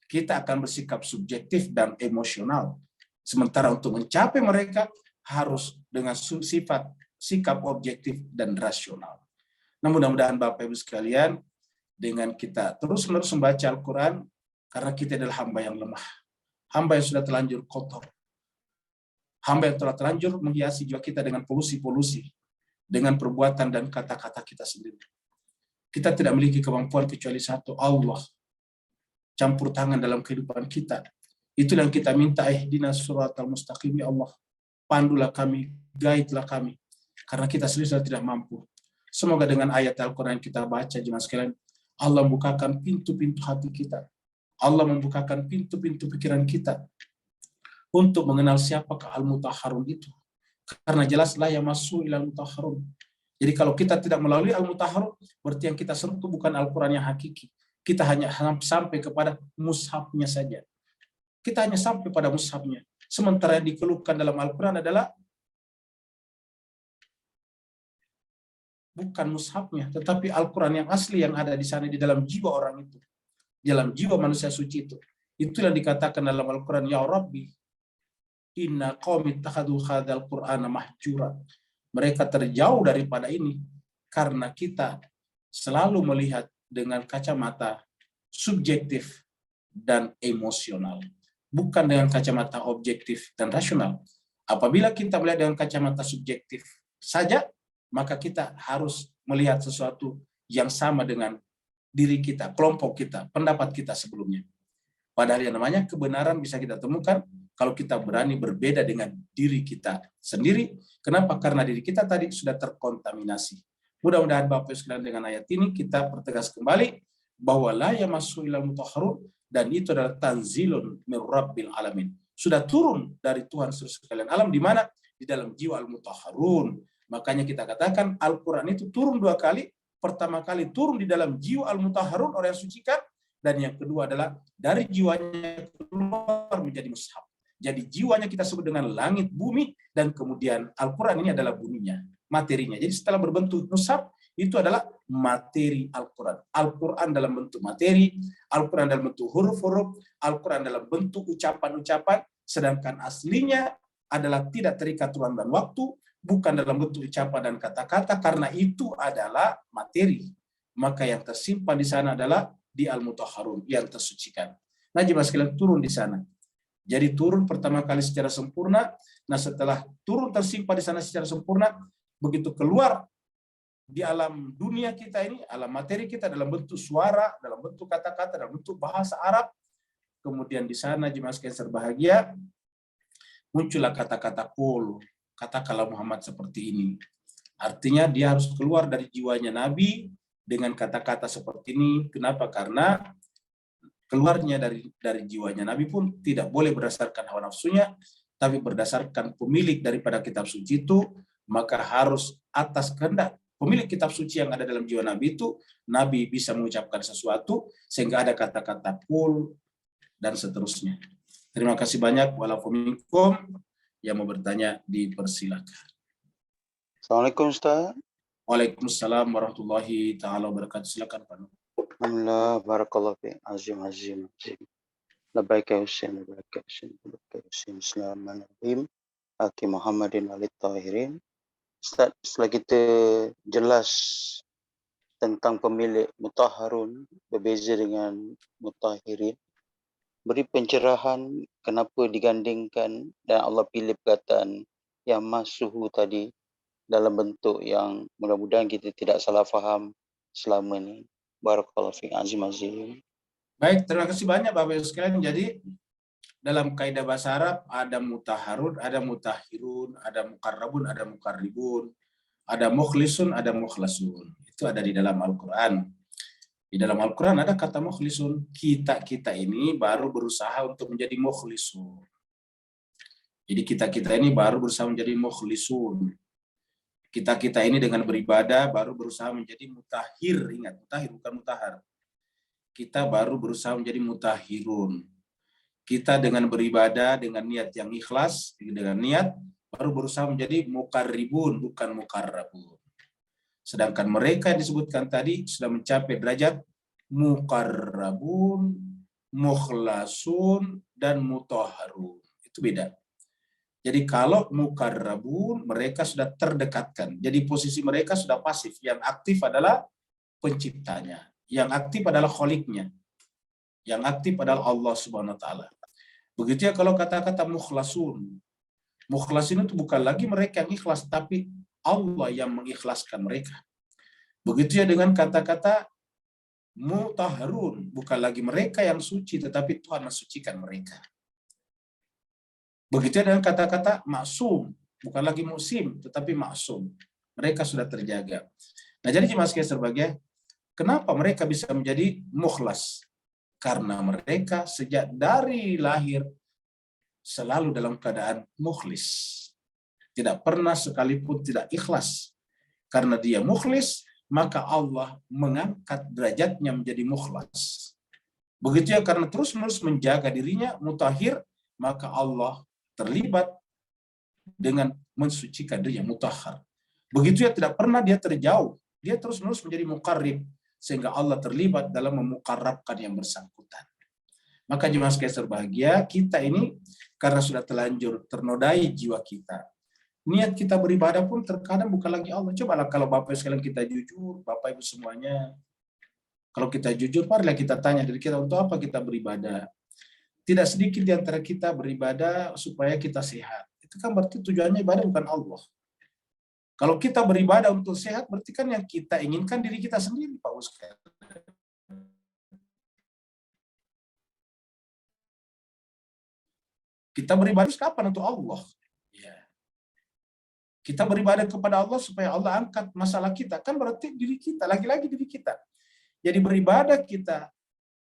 Kita akan bersikap subjektif dan emosional. Sementara untuk mencapai mereka harus dengan sikap objektif dan rasional. Nah, mudah-mudahan Bapak Ibu sekalian, dengan kita terus-menerus membaca Al-Quran, karena kita adalah hamba yang lemah. Hamba yang sudah terlanjur kotor. Hamba yang telah terlanjur menghiasi jiwa kita dengan polusi-polusi. Dengan perbuatan dan kata-kata kita sendiri. Kita tidak memiliki kemampuan kecuali satu, Allah. Campur tangan dalam kehidupan kita. Itu yang kita minta, ihdinas siratal mustaqim, ya Allah. Pandulah kami, guide-lah kami. Karena kita sendiri sudah tidak mampu. Semoga dengan ayat Al-Quran yang kita baca, jemaah sekalian, Allah membukakan pintu-pintu hati kita. Allah membukakan pintu-pintu pikiran kita untuk mengenal siapakah al-mutahharun itu. Karena jelas la yamassu ilal mutahharun. Jadi kalau kita tidak melalui al-mutahharun, berarti yang kita sentuh bukan Al-Quran yang hakiki. Kita hanya sampai kepada mushafnya saja. Kita hanya sampai pada mushafnya. Sementara yang dikeluhkan dalam Al-Quran adalah bukan mushafnya, tetapi Al-Quran yang asli yang ada di sana, di dalam jiwa orang itu, di dalam jiwa manusia suci itu. Itu yang dikatakan dalam Al-Quran, ya Rabbi, inna qaumi ittakhadhu hadzal Qur'ana mahjura. Mereka terjauh daripada ini karena kita selalu melihat dengan kacamata subjektif dan emosional, bukan dengan kacamata objektif dan rasional. Apabila kita melihat dengan kacamata subjektif saja, maka kita harus melihat sesuatu yang sama dengan diri kita, kelompok kita, pendapat kita sebelumnya. Padahal yang namanya kebenaran bisa kita temukan kalau kita berani berbeda dengan diri kita sendiri. Kenapa? Karena diri kita tadi sudah terkontaminasi. Mudah-mudahan Bapak sekalian dengan ayat ini kita pertegas kembali bahwa la yamassu ilal mutahharun, dan itu adalah tanzilun min rabbil alamin. Sudah turun dari Tuhan sekalian alam, di mana? Di dalam jiwa al-mutahharun. Makanya kita katakan Al-Quran itu turun 2 kali, pertama kali turun di dalam jiwa al-mutahharun, orang yang sucikan, dan yang kedua adalah dari jiwanya keluar menjadi mushaf. Jadi jiwanya kita sebut dengan langit bumi, dan kemudian Al-Quran ini adalah buminya, materinya. Jadi setelah berbentuk mushaf, itu adalah materi Al-Quran. Al-Quran dalam bentuk materi, Al-Quran dalam bentuk huruf-huruf, Al-Quran dalam bentuk ucapan-ucapan, sedangkan aslinya adalah tidak terikat ruang dan waktu, bukan dalam bentuk ucapan dan kata-kata, karena itu adalah materi. Maka yang tersimpan di sana adalah di Al-Mutahharun, yang tersucikan. Nah, jemaah sekalian, turun di sana. Jadi turun pertama kali secara sempurna. Nah, setelah turun tersimpan di sana secara sempurna, begitu keluar di alam dunia kita ini, alam materi kita dalam bentuk suara, dalam bentuk kata-kata, dalam bentuk bahasa Arab, kemudian di sana jemaah sekalian berbahagia, muncullah kata-kata qul, katakanlah Muhammad seperti ini. Artinya dia harus keluar dari jiwanya Nabi dengan kata-kata seperti ini. Kenapa? Karena keluarnya dari jiwanya Nabi pun tidak boleh berdasarkan hawa nafsunya, tapi berdasarkan pemilik daripada kitab suci itu, maka harus atas kehendak pemilik kitab suci yang ada dalam jiwa Nabi itu, Nabi bisa mengucapkan sesuatu sehingga ada kata-kata qul dan seterusnya. Terima kasih banyak. Walaupun yang mau bertanya dipersilakan. Assalamualaikum Ustaz. Waalaikumsalam warahmatullahi taala wabarakatuh. Silakan Pak. Alhamdulillah, barakallahu fi azim. Labbaik ya Husain, labbaik ya Husain. Bismillahirrahmanirrahim. Aki Muhammadin alit tahirin. Ustaz, setelah kita jelas tentang pemilik mutahharun berbeza dengan mutahhirin, beri pencerahan kenapa digandingkan dan Allah pilih perkataan yang masuhu tadi dalam bentuk yang mudah-mudahan kita tidak salah faham selama ini. Barakallahu fiik azim. Baik, terima kasih banyak Bapak Ibu sekalian. Jadi dalam kaidah bahasa Arab ada mutahharun, ada mutahhirun, ada muqarrabun, ada muqarribun, ada mukhlisun, ada mukhlasun. Itu ada di dalam Al-Qur'an. Di dalam Al-Quran ada kata mukhlisun. Kita ini baru berusaha untuk menjadi mukhlisun. Jadi kita ini baru berusaha menjadi mukhlisun. Kita ini dengan beribadah baru berusaha menjadi mutahhir. Ingat, mutahhir bukan mutahhar. Kita baru berusaha menjadi mutahhirun. Kita dengan beribadah dengan niat yang ikhlas, dengan niat baru berusaha menjadi muqarribun, bukan muqarrabun. Sedangkan mereka yang disebutkan tadi sudah mencapai derajat muqarrabun, mukhlasun, dan mutahharun. Itu beda. Jadi kalau muqarrabun, mereka sudah terdekatkan. Jadi posisi mereka sudah pasif. Yang aktif adalah penciptanya. Yang aktif adalah kholiknya. Yang aktif adalah Allah Subhanahu wa Ta'ala. Begitu ya kalau kata-kata mukhlasun. Mukhlasin itu bukan lagi mereka yang ikhlas, tapi Allah yang mengikhlaskan mereka. Begitu ya dengan kata-kata mutahharun, bukan lagi mereka yang suci, tetapi Tuhan mensucikan mereka. Begitu ya dengan kata-kata maksum, bukan lagi musim, tetapi maksum. Mereka sudah terjaga. Nah, jadi jemaah sekalian berbahagia, kenapa mereka bisa menjadi mukhlas? Karena mereka sejak dari lahir selalu dalam keadaan mukhlis. Tidak pernah sekalipun tidak ikhlas. Karena dia mukhlis, maka Allah mengangkat derajatnya menjadi mukhlas. Begitu ya, karena terus-menerus menjaga dirinya mutahhir, maka Allah terlibat dengan mensucikan dirinya mutahhar. Begitu ya, tidak pernah dia terjauh. Dia terus-menerus menjadi muqarrib, sehingga Allah terlibat dalam memuqarrabkan yang bersangkutan. Maka jemaah sekalian berbahagia, kita ini karena sudah terlanjur ternodai jiwa kita. Niat kita beribadah pun terkadang bukan lagi Allah. Cobalah kalau Bapak sekalian kita jujur, Bapak Ibu semuanya. Kalau kita jujur, marilah kita tanya diri kita, untuk apa kita beribadah? Tidak sedikit di antara kita beribadah supaya kita sehat. Itu kan berarti tujuannya ibadah bukan Allah. Kalau kita beribadah untuk sehat, berarti kan yang kita inginkan diri kita sendiri, Pak Ustaz. Kita beribadah kapan untuk Allah? Ya. Kita beribadah kepada Allah supaya Allah angkat masalah kita. Kan berarti diri kita, lagi-lagi diri kita. Jadi beribadah kita,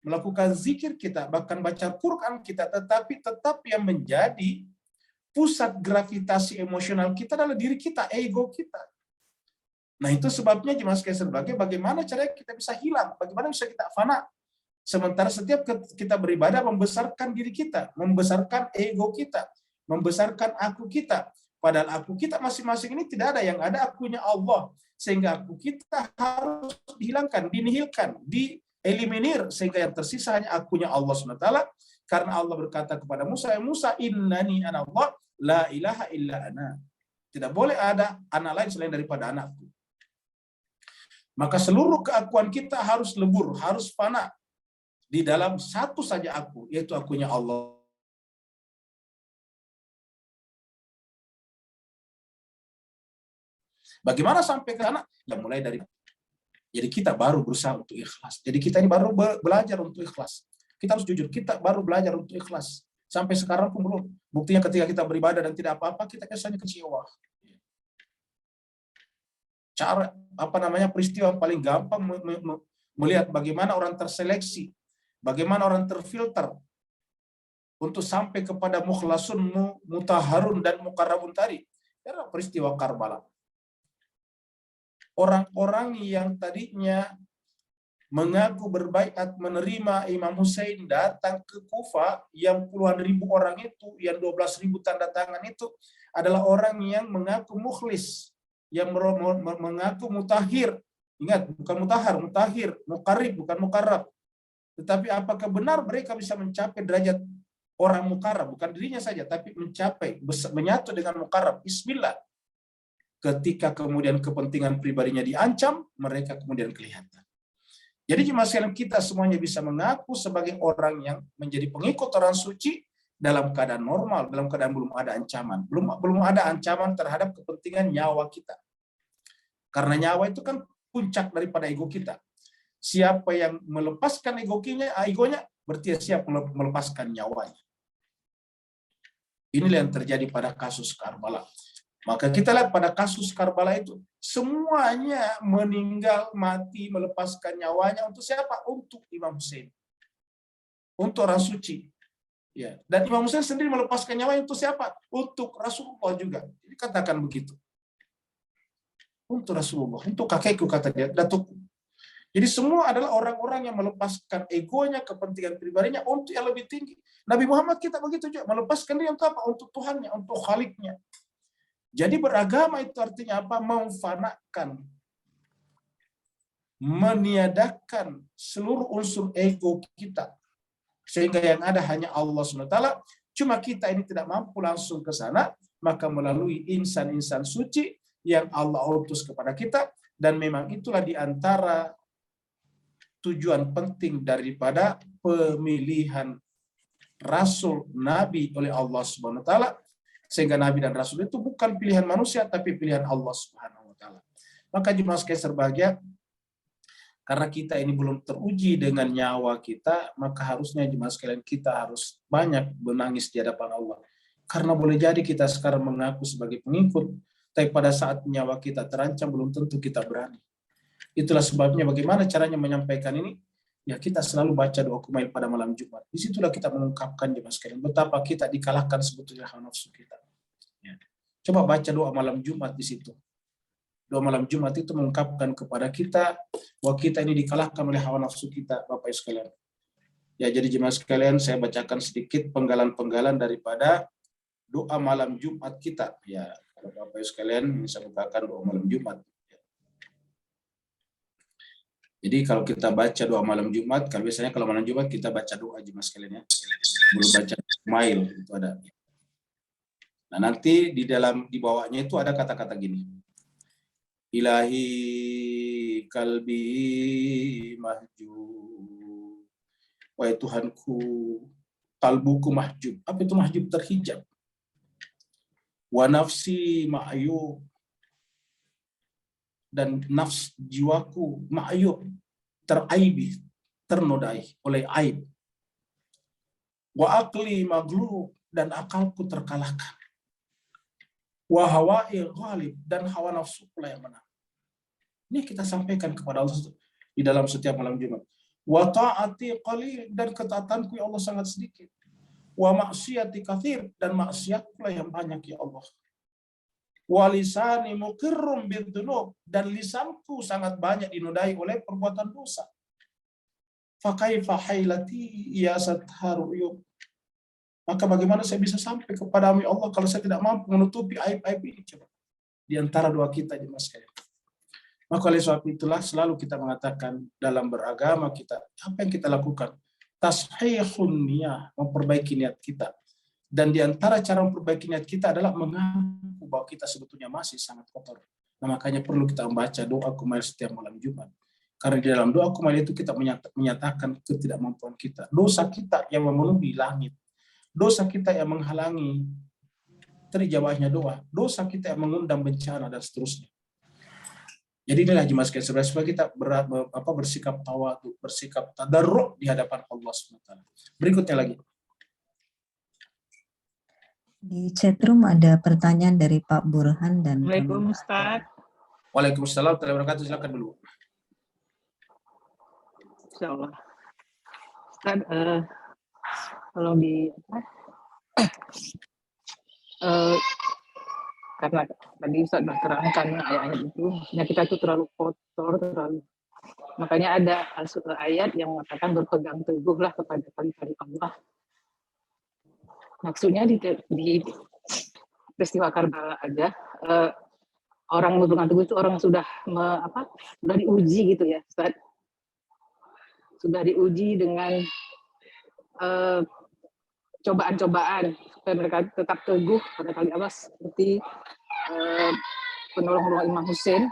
melakukan zikir kita, bahkan baca Quran kita, tetapi tetap yang menjadi pusat gravitasi emosional kita adalah diri kita, ego kita. Nah itu sebabnya jemaah sekalian sebagai bagaimana caranya kita bisa hilang, bagaimana bisa kita fana. Sementara setiap kita beribadah membesarkan diri kita, membesarkan ego kita, membesarkan aku kita. Padahal aku kita masing-masing ini tidak ada, yang ada akunya Allah. Sehingga aku kita harus dihilangkan, dinihilkan, dieliminir. Sehingga yang tersisa hanya akunya Allah SWT. Karena Allah berkata kepada Musa, Musa innani ana Allah, la ilaha illa ana. Tidak boleh ada anak lain selain daripada anakku. Maka seluruh keakuan kita harus lebur, harus fana di dalam satu saja aku, yaitu akunya Allah. Bagaimana sampai ke sana? Ya mulai dari, jadi kita baru berusaha untuk ikhlas. Jadi kita ini baru belajar untuk ikhlas. Kita harus jujur, kita baru belajar untuk ikhlas. Sampai sekarang pun belum. Buktinya ketika kita beribadah dan tidak apa-apa, kita biasanya kecewa. Cara peristiwa yang paling gampang melihat bagaimana orang terseleksi, bagaimana orang terfilter untuk sampai kepada mukhlasun, mutaharun dan mukarrabun tadi. Adalah peristiwa Karbala. Orang-orang yang tadinya mengaku berbaiat menerima Imam Hussein datang ke Kufa, yang puluhan ribu orang itu, yang 12.000 tanda tangan itu adalah orang yang mengaku mukhlis, yang mengaku mutahhir. Ingat, bukan mutahhar, mutahhir, muqarrib, bukan muqarrab. Tetapi apakah benar mereka bisa mencapai derajat orang muqarrab? Bukan dirinya saja, tapi mencapai, menyatu dengan muqarrab. Bismillah. Ketika kemudian kepentingan pribadinya diancam, mereka kemudian kelihatan. Jadi jemaah sekalian, kita semuanya bisa mengaku sebagai orang yang menjadi pengikut orang suci dalam keadaan normal, dalam keadaan belum ada ancaman. Belum ada ancaman terhadap kepentingan nyawa kita. Karena nyawa itu kan puncak daripada ego kita. Siapa yang melepaskan egonya, berarti siap melepaskan nyawanya. Inilah yang terjadi pada kasus Karbala. Maka kita lihat pada kasus Karbala itu, semuanya meninggal, mati, melepaskan nyawanya untuk siapa? Untuk Imam Hussein. Untuk orang suci. Ya. Dan Imam Hussein sendiri melepaskan nyawanya untuk siapa? Untuk Rasulullah juga. Jadi katakan begitu. Untuk Rasulullah, untuk kakekku, kata dia, datukku. Jadi semua adalah orang-orang yang melepaskan egonya, kepentingan pribadinya untuk yang lebih tinggi. Nabi Muhammad kita begitu juga, melepaskan dia untuk apa? Untuk Tuhannya, untuk Khaliknya. Jadi beragama itu artinya apa? Memfanakan, meniadakan seluruh unsur ego kita. Sehingga yang ada hanya Allah SWT. Cuma kita ini tidak mampu langsung ke sana, maka melalui insan-insan suci yang Allah utus kepada kita. Dan memang itulah diantara tujuan penting daripada pemilihan Rasul Nabi oleh Allah Subhanahu wa Ta'ala, sehingga Nabi dan Rasul itu bukan pilihan manusia tapi pilihan Allah Subhanahu wa Ta'ala. Maka jemaah sekalian berbahagia, karena kita ini belum teruji dengan nyawa kita, maka harusnya jemaah sekalian kita harus banyak menangis di hadapan Allah. Karena boleh jadi kita sekarang mengaku sebagai pengikut, tapi pada saat nyawa kita terancam belum tentu kita berani. Itulah sebabnya bagaimana caranya menyampaikan ini? Ya kita selalu baca doa kumail pada malam Jumat. Disitulah kita mengungkapkan jemaah sekalian betapa kita dikalahkan sebetulnya hawa nafsu kita. Ya. Coba baca doa malam Jumat di situ. Doa malam Jumat itu mengungkapkan kepada kita bahwa kita ini dikalahkan oleh hawa nafsu kita, Bapak Ibu sekalian. Ya, jadi jemaah sekalian, saya bacakan sedikit penggalan-penggalan daripada doa malam Jumat kita. Ya, kalau Bapak Ibu sekalian bisa bukakan doa malam Jumat. Jadi kalau kita baca doa malam Jumat, kalau biasanya kalau malam Jumat kita baca doa jemaah sekalian ya. Belum baca mail itu ada. Nah, nanti di bawahnya itu ada kata-kata gini. Ilahi kalbi mahjub. Wahai Tuhanku, kalbuku mahjub. Apa itu mahjub? Terhijab. Wa nafsi ma'yub. Dan nafs jiwaku ma'yub, teraibi, ternodai oleh aib. Wa aqli maghlub, dan akalku terkalahkan. Wa hawa'i ghalib, dan hawa nafsu pula yang menang. Ini kita sampaikan kepada Allah di dalam setiap malam Jumat. Wa ta'ati qalil, dan ketaatanku ya Allah sangat sedikit. Wa maksiati katsir, dan maksiat pula yang banyak ya Allah. Walisani muqirrum bidzunub, dan lisanku sangat banyak dinodai oleh perbuatan dosa. Fakaifa hailati ya satharu uyub. Maka bagaimana saya bisa sampai kepada ya Allah kalau saya tidak mampu menutupi aib-aib ini? Coba di antara doa kita jemaah sekalian. Maka oleh sebab itulah selalu kita mengatakan dalam beragama kita, apa yang kita lakukan? Tashihun niyah, memperbaiki niat kita. Dan di antara cara memperbaiki niat kita adalah mengaku bahwa kita sebetulnya masih sangat kotor. Nah, makanya perlu kita membaca doa kumail setiap malam Jumat. Karena di dalam doa kumail itu kita menyatakan ketidakmampuan kita. Dosa kita yang memenuhi langit. Dosa kita yang menghalangi terjawabnya doa. Dosa kita yang mengundang bencana dan seterusnya. Jadi inilah jemaah sekalian, supaya kita bersikap tawadhu, bersikap tadarruk di hadapan Allah SWT. Berikutnya lagi. Di chatroom ada pertanyaan dari Pak Burhan dan Assalamualaikum Ustaz. Waalaikumsalam warahmatullahi wabarakatuh. Silakan dulu. Insyaallah. Ustaz, kalau di karena tadi Ustaz sudah terangkan ayat-ayat itu, ya kita itu terlalu kotor, makanya ada ayat yang mengatakan berpegang teguhlah kepada tali-tali Allah. Maksudnya di peristiwa Karbala aja, orang berpegang teguh itu orang sudah sudah diuji gitu ya, Ustaz. Sudah diuji dengan cobaan-cobaan supaya mereka tetap teguh pada tali Allah, seperti penolong Imam Hussein.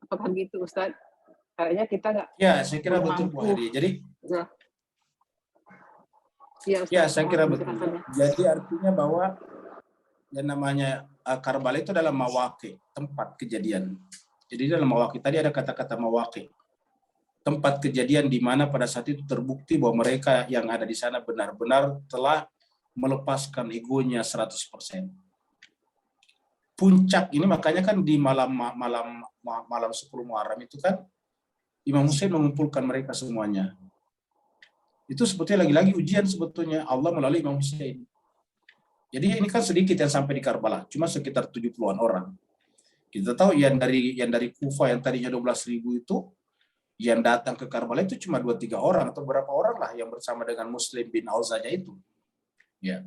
Apakah gitu Ustaz? Kayaknya kita nggak. Ya, saya kira betul Bu Heri. Jadi ya, saya kira betul. Jadi artinya bahwa yang namanya Karbala itu adalah mawaqi, tempat kejadian. Jadi dalam mawaqi tadi ada kata-kata mawaqi. Tempat kejadian di mana pada saat itu terbukti bahwa mereka yang ada di sana benar-benar telah melepaskan egonya 100%. Puncak ini makanya kan di malam 10 Muharram itu kan Imam Hussein mengumpulkan mereka semuanya. Itu sebetulnya lagi-lagi ujian sebetulnya Allah melalui Imam Hussein. Jadi ini kan sedikit yang sampai di Karbala, cuma sekitar 70-an orang. Kita tahu yang dari Kufa yang tadinya 12.000 itu, yang datang ke Karbala itu cuma 2-3 orang atau berapa orang lah yang bersama dengan Muslim bin Aus saja itu. Ya.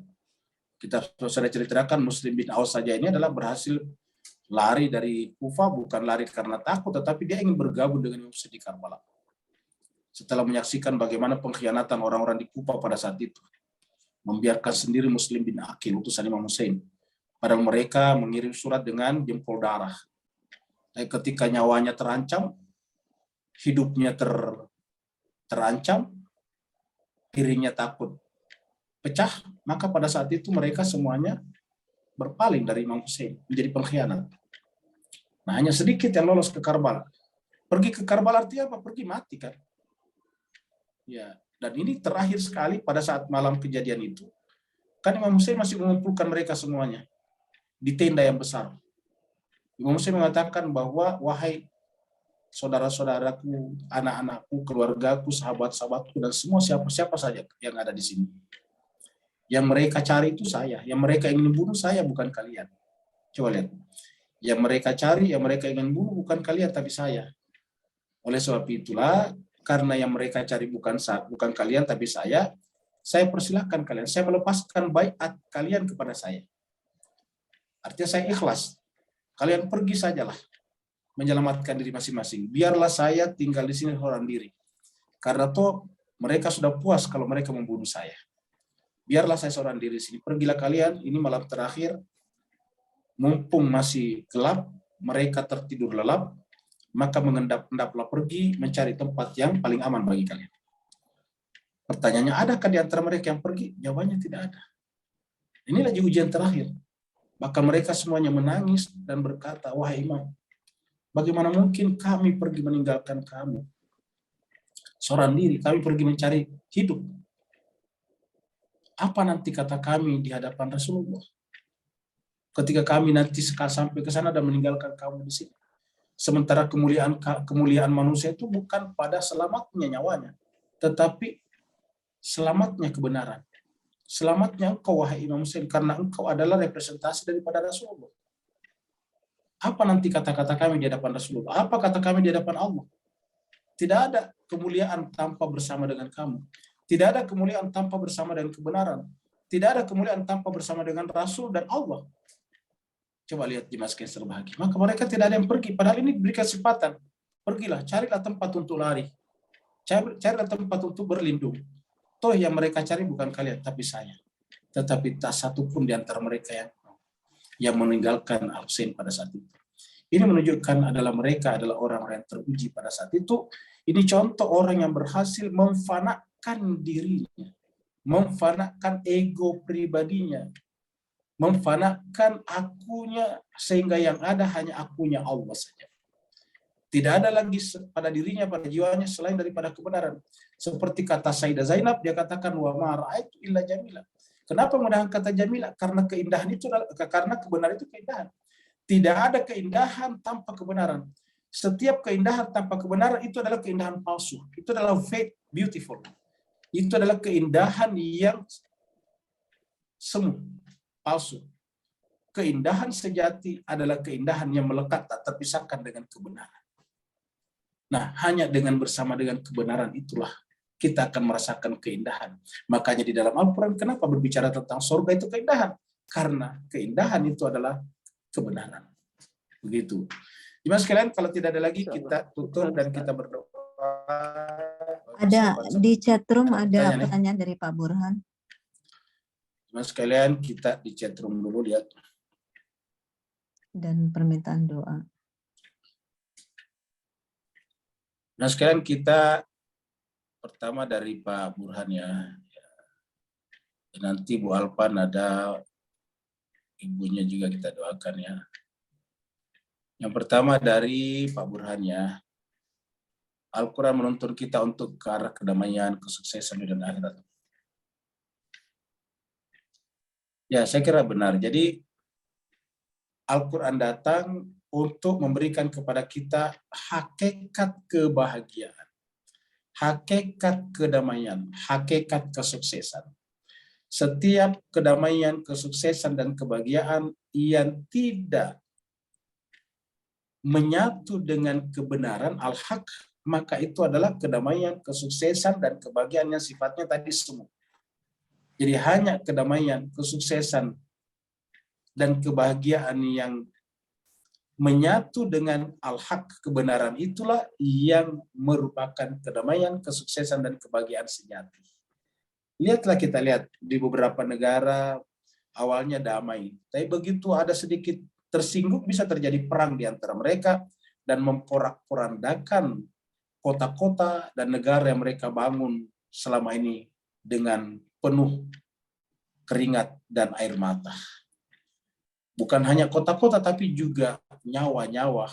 Kita sudah ceritakan Muslim bin Aus saja ini adalah berhasil lari dari Kufa, bukan lari karena takut, tetapi dia ingin bergabung dengan Imam Hussein di Karbala. Setelah menyaksikan bagaimana pengkhianatan orang-orang di Kufa pada saat itu, membiarkan sendiri Muslim bin Aqil, utusan Imam Hussein. Padahal mereka mengirim surat dengan jempol darah. Dan ketika nyawanya terancam, hidupnya terancam, dirinya takut pecah, maka pada saat itu mereka semuanya berpaling dari Imam Hussein, menjadi pengkhianat. Nah, hanya sedikit yang lolos ke Karbala. Pergi ke Karbala artinya apa? Pergi mati kan? Ya, dan ini terakhir sekali pada saat malam kejadian itu. Kan Imam Hussein masih mengumpulkan mereka semuanya di tenda yang besar. Imam Hussein mengatakan bahwa wahai saudara-saudaraku, anak-anakku, keluargaku, sahabat-sahabatku, dan semua siapa-siapa saja yang ada di sini. Yang mereka cari itu saya, yang mereka ingin bunuh saya, bukan kalian. Coba lihat. Yang mereka cari, yang mereka ingin bunuh bukan kalian, tapi saya. Oleh sebab itulah, karena yang mereka cari bukan kalian, tapi saya persilahkan kalian. Saya melepaskan baiat kalian kepada saya. Artinya saya ikhlas. Kalian pergi sajalah, menyelamatkan diri masing-masing. Biarlah saya tinggal di sini seorang diri. Karena toh mereka sudah puas kalau mereka membunuh saya. Biarlah saya seorang diri di sini. Pergilah kalian, ini malam terakhir. Mumpung masih gelap, mereka tertidur lelap, maka mengendap-endaplah pergi mencari tempat yang paling aman bagi kalian. Pertanyaannya, adakah di antara mereka yang pergi? Jawabannya tidak ada. Ini lagi ujian terakhir. Maka mereka semuanya menangis dan berkata, wahai Imam, bagaimana mungkin kami pergi meninggalkan kamu? Seorang diri, kami pergi mencari hidup. Apa nanti kata kami di hadapan Rasulullah? Ketika kami nanti sampai ke sana dan meninggalkan kamu di sini. Sementara kemuliaan manusia itu bukan pada selamatnya nyawanya, tetapi selamatnya kebenaran. Selamatnya engkau, wahai Imam Hussein, karena engkau adalah representasi daripada Rasulullah. Apa nanti kata-kata kami di hadapan Rasulullah? Apa kata kami di hadapan Allah? Tidak ada kemuliaan tanpa bersama dengan kamu. Tidak ada kemuliaan tanpa bersama dengan kebenaran. Tidak ada kemuliaan tanpa bersama dengan Rasul dan Allah. Coba lihat di Mas Kaiser bahagia. Maka mereka tidak ada yang pergi. Padahal ini beri kesempatan. Pergilah, carilah tempat untuk lari. Carilah tempat untuk berlindung. Toh yang mereka cari bukan kalian, tapi saya. Tetapi tak satu pun di antara mereka yang meninggalkan Al-Husain pada saat itu. Ini menunjukkan mereka adalah orang-orang yang teruji pada saat itu. Ini contoh orang yang berhasil memfanakan dirinya, memfanakan ego pribadinya, memfanakan akunya, sehingga yang ada hanya akunya Allah saja. Tidak ada lagi pada dirinya, pada jiwanya selain daripada kebenaran. Seperti kata Sayyidah Zainab, dia katakan wa ma ra'aitu illa jamila. Kenapa menggunakan kata jamila? Karena keindahan itu karena kebenaran itu keindahan. Tidak ada keindahan tanpa kebenaran. Setiap keindahan tanpa kebenaran itu adalah keindahan palsu. Itu adalah fake beautiful. Itu adalah keindahan yang semu, palsu. Keindahan sejati adalah keindahan yang melekat tak terpisahkan dengan kebenaran. Nah, hanya dengan bersama dengan kebenaran itulah kita akan merasakan keindahan. Makanya di dalam Al-Quran kenapa berbicara tentang surga itu keindahan? Karena keindahan itu adalah kebenaran. Begitu. Jemaah sekalian, kalau tidak ada lagi kita tutup dan kita berdoa. Ada di chatroom ada pertanyaan dari Pak Burhan. Jemaah sekalian, kita di chatroom dulu lihat. Dan permintaan doa. Nah, sekarang kita pertama dari Pak Burhan ya. Nanti Bu Alpan ada ibunya juga kita doakan ya. Yang pertama dari Pak Burhan ya. Al-Quran menuntun kita untuk ke arah kedamaian, kesuksesan dan akhirat. Ya, saya kira benar. Jadi Al-Quran datang untuk memberikan kepada kita hakikat kebahagiaan, hakikat kedamaian, hakikat kesuksesan. Setiap kedamaian, kesuksesan, dan kebahagiaan yang tidak menyatu dengan kebenaran al-haq, maka itu adalah kedamaian, kesuksesan, dan kebahagiaan yang sifatnya tadi semu. Jadi hanya kedamaian, kesuksesan, dan kebahagiaan yang menyatu dengan al-haq, kebenaran itulah yang merupakan kedamaian, kesuksesan, dan kebahagiaan sejati. Lihatlah, kita lihat di beberapa negara awalnya damai, tapi begitu ada sedikit tersinggung bisa terjadi perang di antara mereka dan memporak-porandakan kota-kota dan negara yang mereka bangun selama ini dengan penuh keringat dan air mata. Bukan hanya kota-kota, tapi juga nyawa-nyawa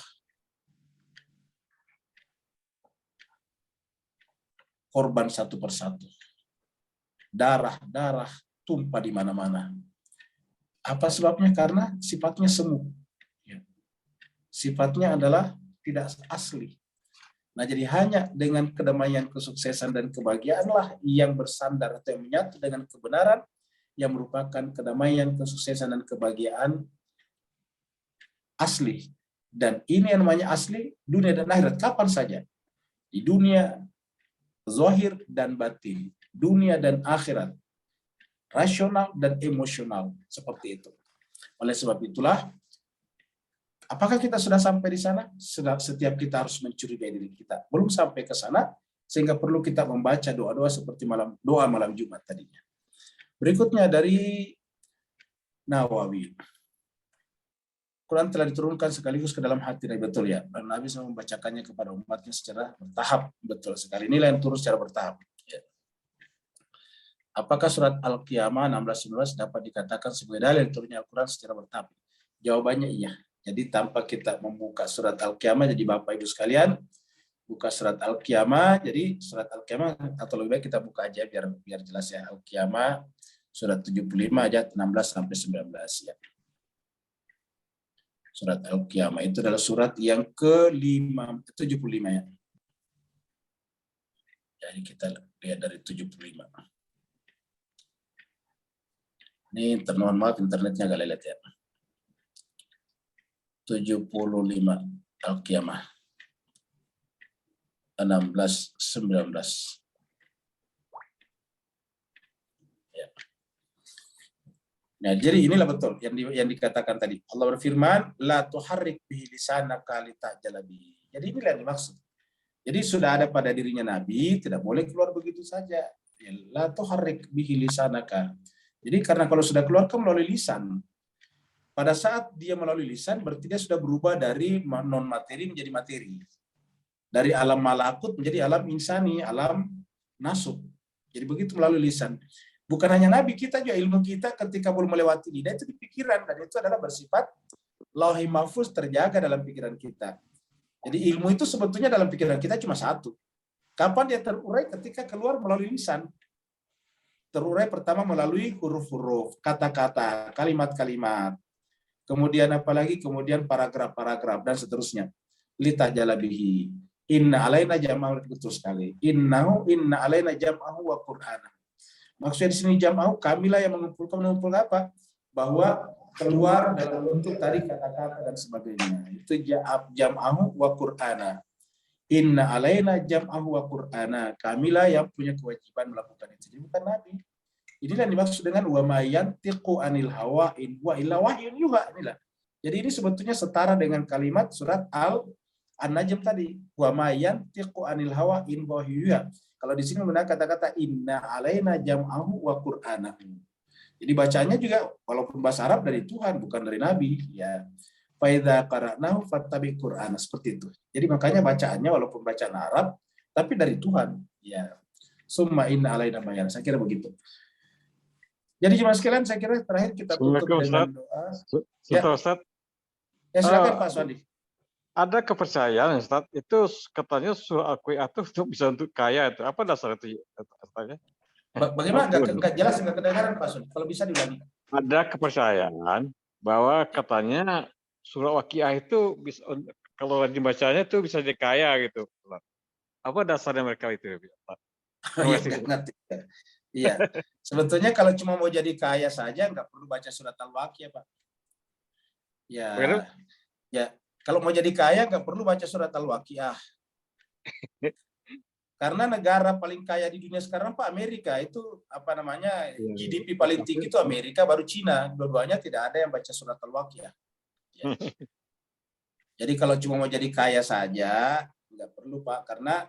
korban satu persatu. Darah-darah tumpah di mana-mana. Apa sebabnya? Karena sifatnya semu. Sifatnya adalah tidak asli. Nah, jadi hanya dengan kedamaian, kesuksesan, dan kebahagiaanlah yang bersandar atau yang menyatu dengan kebenaran, yang merupakan kedamaian, kesuksesan, dan kebahagiaan asli. Dan ini yang namanya asli, dunia dan akhirat. Kapan saja. Di dunia, zahir dan batin. Dunia dan akhirat. Rasional dan emosional. Seperti itu. Oleh sebab itulah, apakah kita sudah sampai di sana? Setiap kita harus mencurigai diri kita. Belum sampai ke sana, sehingga perlu kita membaca doa-doa seperti doa malam Jumat tadinya. Berikutnya dari Nawawi. Quran telah diturunkan sekaligus ke dalam hati Nabi, betul ya. Dan Nabi SAW membacakannya kepada umatnya secara bertahap, betul sekali. Inilah yang turun secara bertahap. Ya. Apakah surat Al-Qiyamah 16-19 dapat dikatakan sebagai dalil turunnya Al-Quran secara bertahap? Jawabannya iya. Jadi tanpa kita membuka surat Al-Qiyamah, jadi Bapak Ibu sekalian, buka surat Al-Qiyamah, jadi surat Al-Qiyamah, atau lebih baik kita buka aja biar jelas ya. Al-Qiyamah surat 75 ayat 16-19 ya. Surat Al-Qiyamah itu adalah surat yang ke-75 ya. Jadi kita lihat dari 75. Ini mohon maaf internetnya agak lelet ya. 75 Al-Qiyamah 16-19. Ya. Nah, jadi inilah betul yang dikatakan tadi. Allah berfirman, la tuharrik bihi lisanaka litajala bihi. Jadi inilah yang dimaksud. Jadi sudah ada pada dirinya Nabi, tidak boleh keluar begitu saja. Ya, la tuharrik bihi lisanaka. Jadi karena kalau sudah keluar kan melalui lisan. Pada saat dia melalui lisan, berarti dia sudah berubah dari non materi menjadi materi. Dari alam malakut menjadi alam insani, alam nasuk. Jadi begitu melalui lisan. Bukan hanya Nabi, kita juga ilmu kita ketika belum melewati lidah itu di pikiran, dan itu adalah bersifat lauhi mahfuz, terjaga dalam pikiran kita. Jadi ilmu itu sebetulnya dalam pikiran kita cuma satu. Kapan dia terurai? Ketika keluar melalui lisan. Terurai pertama melalui huruf-huruf, kata-kata, kalimat-kalimat. Kemudian apalagi? Kemudian paragraf-paragraf dan seterusnya. Litajala bihi. Inna alaina jam'ahu, betul sekali. Inna alaina jam'ahu wa qur'ana. Maksudnya di sini jam'ahu, kamilah yang mengumpulkan apa? Bahwa keluar dalam bentuk tadi kata-kata dan sebagainya. Itu jam'ahu wa qur'ana. Inna alaina jam'ahu wa qur'ana. Kamilah yang punya kewajiban melakukan itu. Jadi bukan Nabi. Inilah yang dimaksud dengan wa ma yantiqu anil hawa in wa illa wahyun yuha. Inilah. Jadi ini sebetulnya setara dengan kalimat surat An-Najm tadi. Wa ma yantiqu anil hawa in wa wahyun yuha. Kalau di sini menggunakan kata-kata inna alaina jam'ahu wa qur'anahu. Jadi bacanya juga walaupun bahasa Arab dari Tuhan, bukan dari Nabi. Ya. Fa idza qara'nahu fattabi' qur'ana, seperti itu. Jadi makanya bacaannya walaupun bacaan Arab tapi dari Tuhan. Ya. Summa inna alaina bayan. Saya kira begitu. Jadi jemaah sekalian, saya kira terakhir kita tutup dengan doa. Ya. Ustaz. Ya, silakan Pak Swandi. Ada kepercayaan Ustaz, itu katanya surah Al-Qiyamah itu bisa untuk kaya itu. Apa dasar itu katanya? Bagaimana? Enggak jelas, enggak kedengaran Pak Swandi. Kalau bisa diulangi. Ada kepercayaan bahwa katanya surah Waqiah itu bisa, kalau dibacanya itu bisa jadi kaya gitu. Apa dasarnya mereka itu? Iya, ngerti. Iya. Sebetulnya kalau cuma mau jadi kaya saja nggak perlu baca surat Al-Waqiah, Pak. Ya. Bagaimana? Ya, kalau mau jadi kaya nggak perlu baca surat Al-Waqiah. Karena negara paling kaya di dunia sekarang Pak Amerika, itu apa namanya, GDP paling tinggi itu Amerika, baru Cina. Dua-duanya tidak ada yang baca surat Al-Waqiah. Ya. Jadi kalau cuma mau jadi kaya saja nggak perlu Pak, karena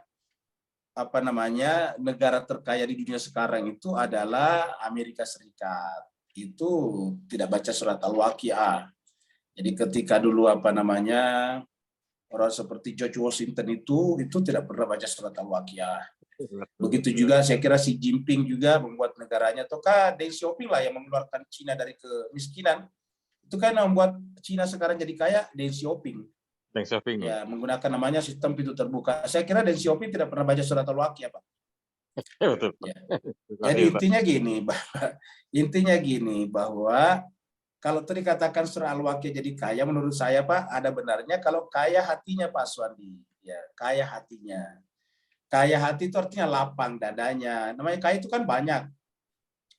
apa namanya, negara terkaya di dunia sekarang itu adalah Amerika Serikat. Itu tidak baca surat Al-Waqiah. Jadi ketika dulu apa namanya, orang seperti George Washington itu tidak pernah baca surat Al-Waqiah. Begitu juga saya kira Xi Jinping juga membuat negaranya, ataukah Deng Xiaoping lah yang mengeluarkan Cina dari kemiskinan. Itu kan yang membuat Cina sekarang jadi kaya, Deng Xiaoping. Deng Xiaoping. Ya, menggunakan namanya sistem pintu terbuka. Saya kira Deng Xiaoping tidak pernah baca surat Al-Waqiah, Pak. Betul. Ya. Jadi intinya gini, bahwa kalau tadi katakan surah Al-Waqiah jadi kaya, menurut saya Pak, ada benarnya kalau kaya hatinya Pak Swandi. Ya, kaya hatinya. Kaya hati itu artinya lapang dadanya. Namanya kaya itu kan banyak.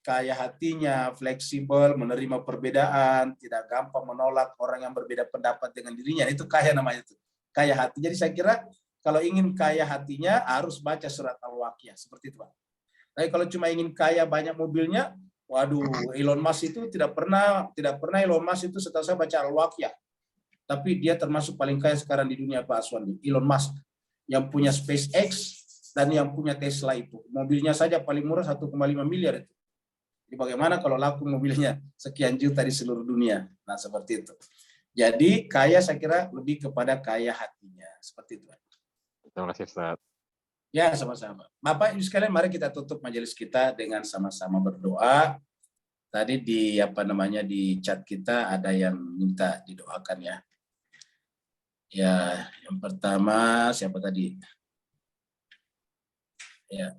Kaya hatinya, fleksibel, menerima perbedaan, tidak gampang menolak orang yang berbeda pendapat dengan dirinya. Itu kaya namanya itu. Kaya hati. Jadi saya kira kalau ingin kaya hatinya harus baca surat Al-Waqiah. Seperti itu Pak. Tapi kalau cuma ingin kaya banyak mobilnya, waduh, Elon Musk itu tidak pernah Elon Musk itu setahu saya baca Al-Waqiah. Tapi dia termasuk paling kaya sekarang di dunia Pak Aswandi, Elon Musk, yang punya SpaceX dan yang punya Tesla itu. Mobilnya saja paling murah 1,5 miliar itu. Jadi bagaimana kalau laku mobilnya sekian juta di seluruh dunia? Nah, seperti itu. Jadi kaya saya kira lebih kepada kaya hatinya. Seperti itu. Terima kasih Ustaz. Ya, sama-sama. Bapak Ibu sekalian, mari kita tutup majelis kita dengan sama-sama berdoa. Tadi di di chat kita ada yang minta didoakan ya. Ya, yang pertama siapa tadi? Ya.